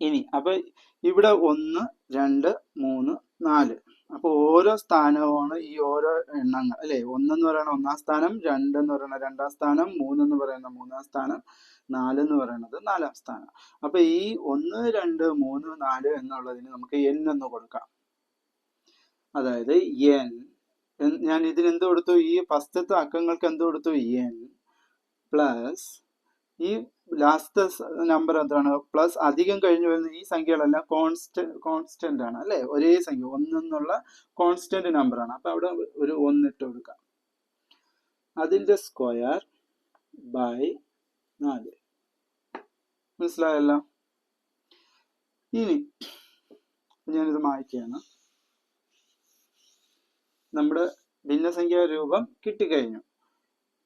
ഇനി അപ്പൊ ഇവിടെ 1, 2, 3, 4. അപ്പൊ ഓരോ സ്ഥാനവുമാണ് ഈ ഓരോ എണ്ണങ്ങൾ അല്ലെ. 1 എന്ന് പറയുന്ന ഒന്നാം സ്ഥാനം, 2 എന്ന് പറയുന്ന രണ്ടാം സ്ഥാനം, 3 എന്ന് പറയുന്ന മൂന്നാം സ്ഥാനം, 4 എന്ന് പറയുന്നത് നാലാം സ്ഥാനം. അപ്പൊ ഈ 1, 2, 3, 4 എന്നുള്ളതിന് നമുക്ക് n എന്ന് കൊടുക്കാം. അതായത് n, ഞാൻ ഇതിന് എന്ത് കൊടുത്തു? ഈ ഫസ്റ്റത്തെ അക്കങ്ങൾക്ക് എന്ത് കൊടുത്തു? n പ്ലസ് ഈ ലാസ്റ്റ് നമ്പർ എന്താണ് പ്ലസ് അധികം കഴിഞ്ഞു വരുന്ന ഈ സംഖ്യകളെല്ലാം കോൺസ്റ്റന്റ് ആണ് അല്ലെ, ഒരേ സംഖ്യ ഒന്നെന്നുള്ള കോൺസ്റ്റന്റ് നമ്പർ ആണ്. അപ്പൊ അവിടെ ഒരു 1 ഇട്ട് കൊടുക്കാം. അതിന്റെ സ്ക്വയർ ബൈ 4. മനസ്സിലായല്ലോ? ഇനി ഞാനിത് മായ്ക്കുകയാണ്. നമ്മുടെ ഭിന്നസംഖ്യാ രൂപം കിട്ടിക്കഴിഞ്ഞു.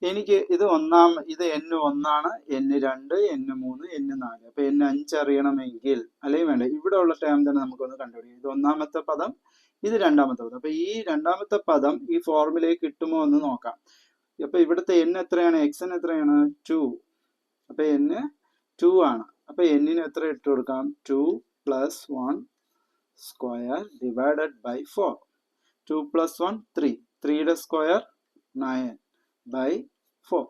എനിക്ക് ഇത് ഇത് n1 n2 n3 n4. അപ്പൊ n5 അറിയണമെങ്കിൽ, അല്ലെങ്കിൽ വേണ്ട, ഇവിടെ ഉള്ള ടേം തന്നെ നമുക്കൊന്ന് കണ്ടുപിടിക്കാം. ഇത് ഒന്നാമത്തെ പദം, ഇത് രണ്ടാമത്തെ പദം. അപ്പൊ ഈ രണ്ടാമത്തെ പദം ഈ ഫോർമുലയിൽ കിട്ടുമോ എന്ന് നോക്കാം. അപ്പൊ ഇവിടുത്തെ n എത്രയാണ്? xn എത്രയാണ്? 2. അപ്പൊ n 2 ആണ്. അപ്പൊ n ന് എത്ര ഇട്ട് കൊടുക്കാം? 2 + 1 സ്ക്വയർ ഡിവൈഡഡ് ബൈ 4. 2 + 1 3. 3യുടെ സ്ക്വയർ 9/4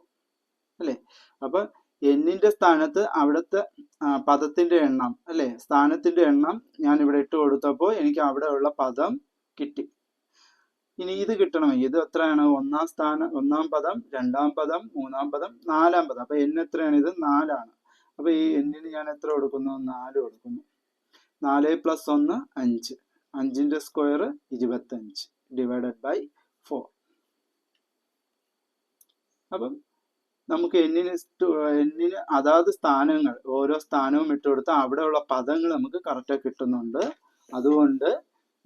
അല്ലേ? അപ്പൊ എന്നിന്റെ സ്ഥാനത്ത് അവിടുത്തെ പദത്തിന്റെ എണ്ണം അല്ലെ, സ്ഥാനത്തിന്റെ എണ്ണം ഞാൻ ഇവിടെ ഇട്ട് കൊടുത്തപ്പോൾ എനിക്ക് അവിടെ ഉള്ള പദം കിട്ടി. ഇനി ഇത് കിട്ടണമെങ്കിൽ ഇത് എത്രയാണ്? ഒന്നാം പദം, രണ്ടാം പദം, മൂന്നാം പദം, നാലാം പദം. അപ്പൊ n എത്രയാണ്? ഇത് 4 ആണ്. അപ്പൊ ഈ n ഞാൻ എത്ര കൊടുക്കുന്നു? 4 കൊടുക്കുന്നു. 4 + 1 5. 5ന്റെ സ്ക്വയർ 25 ഡിവൈഡഡ് ബൈ 4. അപ്പം നമുക്ക് എന്നിന് അതാത് സ്ഥാനങ്ങൾ, ഓരോ സ്ഥാനവും ഇട്ട് കൊടുത്താൽ അവിടെയുള്ള പദങ്ങൾ നമുക്ക് കറക്റ്റ് കിട്ടുന്നുണ്ട്. അതുകൊണ്ട്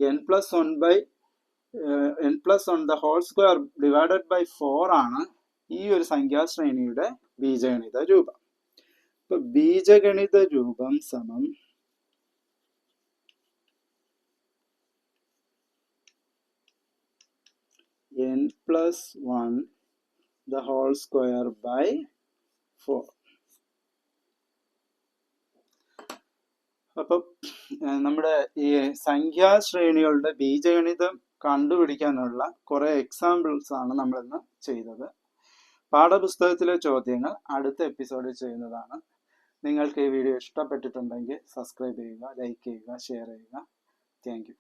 n+1 the whole square divided by 4 ആണ് ഈ ഒരു സംഖ്യാശ്രേണിയുടെ ബീജഗണിത രൂപം. ഇപ്പൊ ബീജഗണിത രൂപം സമം n+1 the whole square by 4. അപ്പം നമ്മുടെ ഈ സംഖ്യാശ്രേണികളുടെ ബീജഗണിതം കണ്ടുപിടിക്കാനുള്ള കുറെ എക്സാമ്പിൾസ് ആണ് നമ്മളിന്ന് ചെയ്തത്. പാഠപുസ്തകത്തിലെ ചോദ്യങ്ങൾ അടുത്ത എപ്പിസോഡിൽ ചെയ്യുന്നതാണ്. നിങ്ങൾക്ക് ഈ വീഡിയോ ഇഷ്ടപ്പെട്ടിട്ടുണ്ടെങ്കിൽ സബ്സ്ക്രൈബ് ചെയ്യുക, ലൈക്ക് ചെയ്യുക, ഷെയർ ചെയ്യുക. Thank you.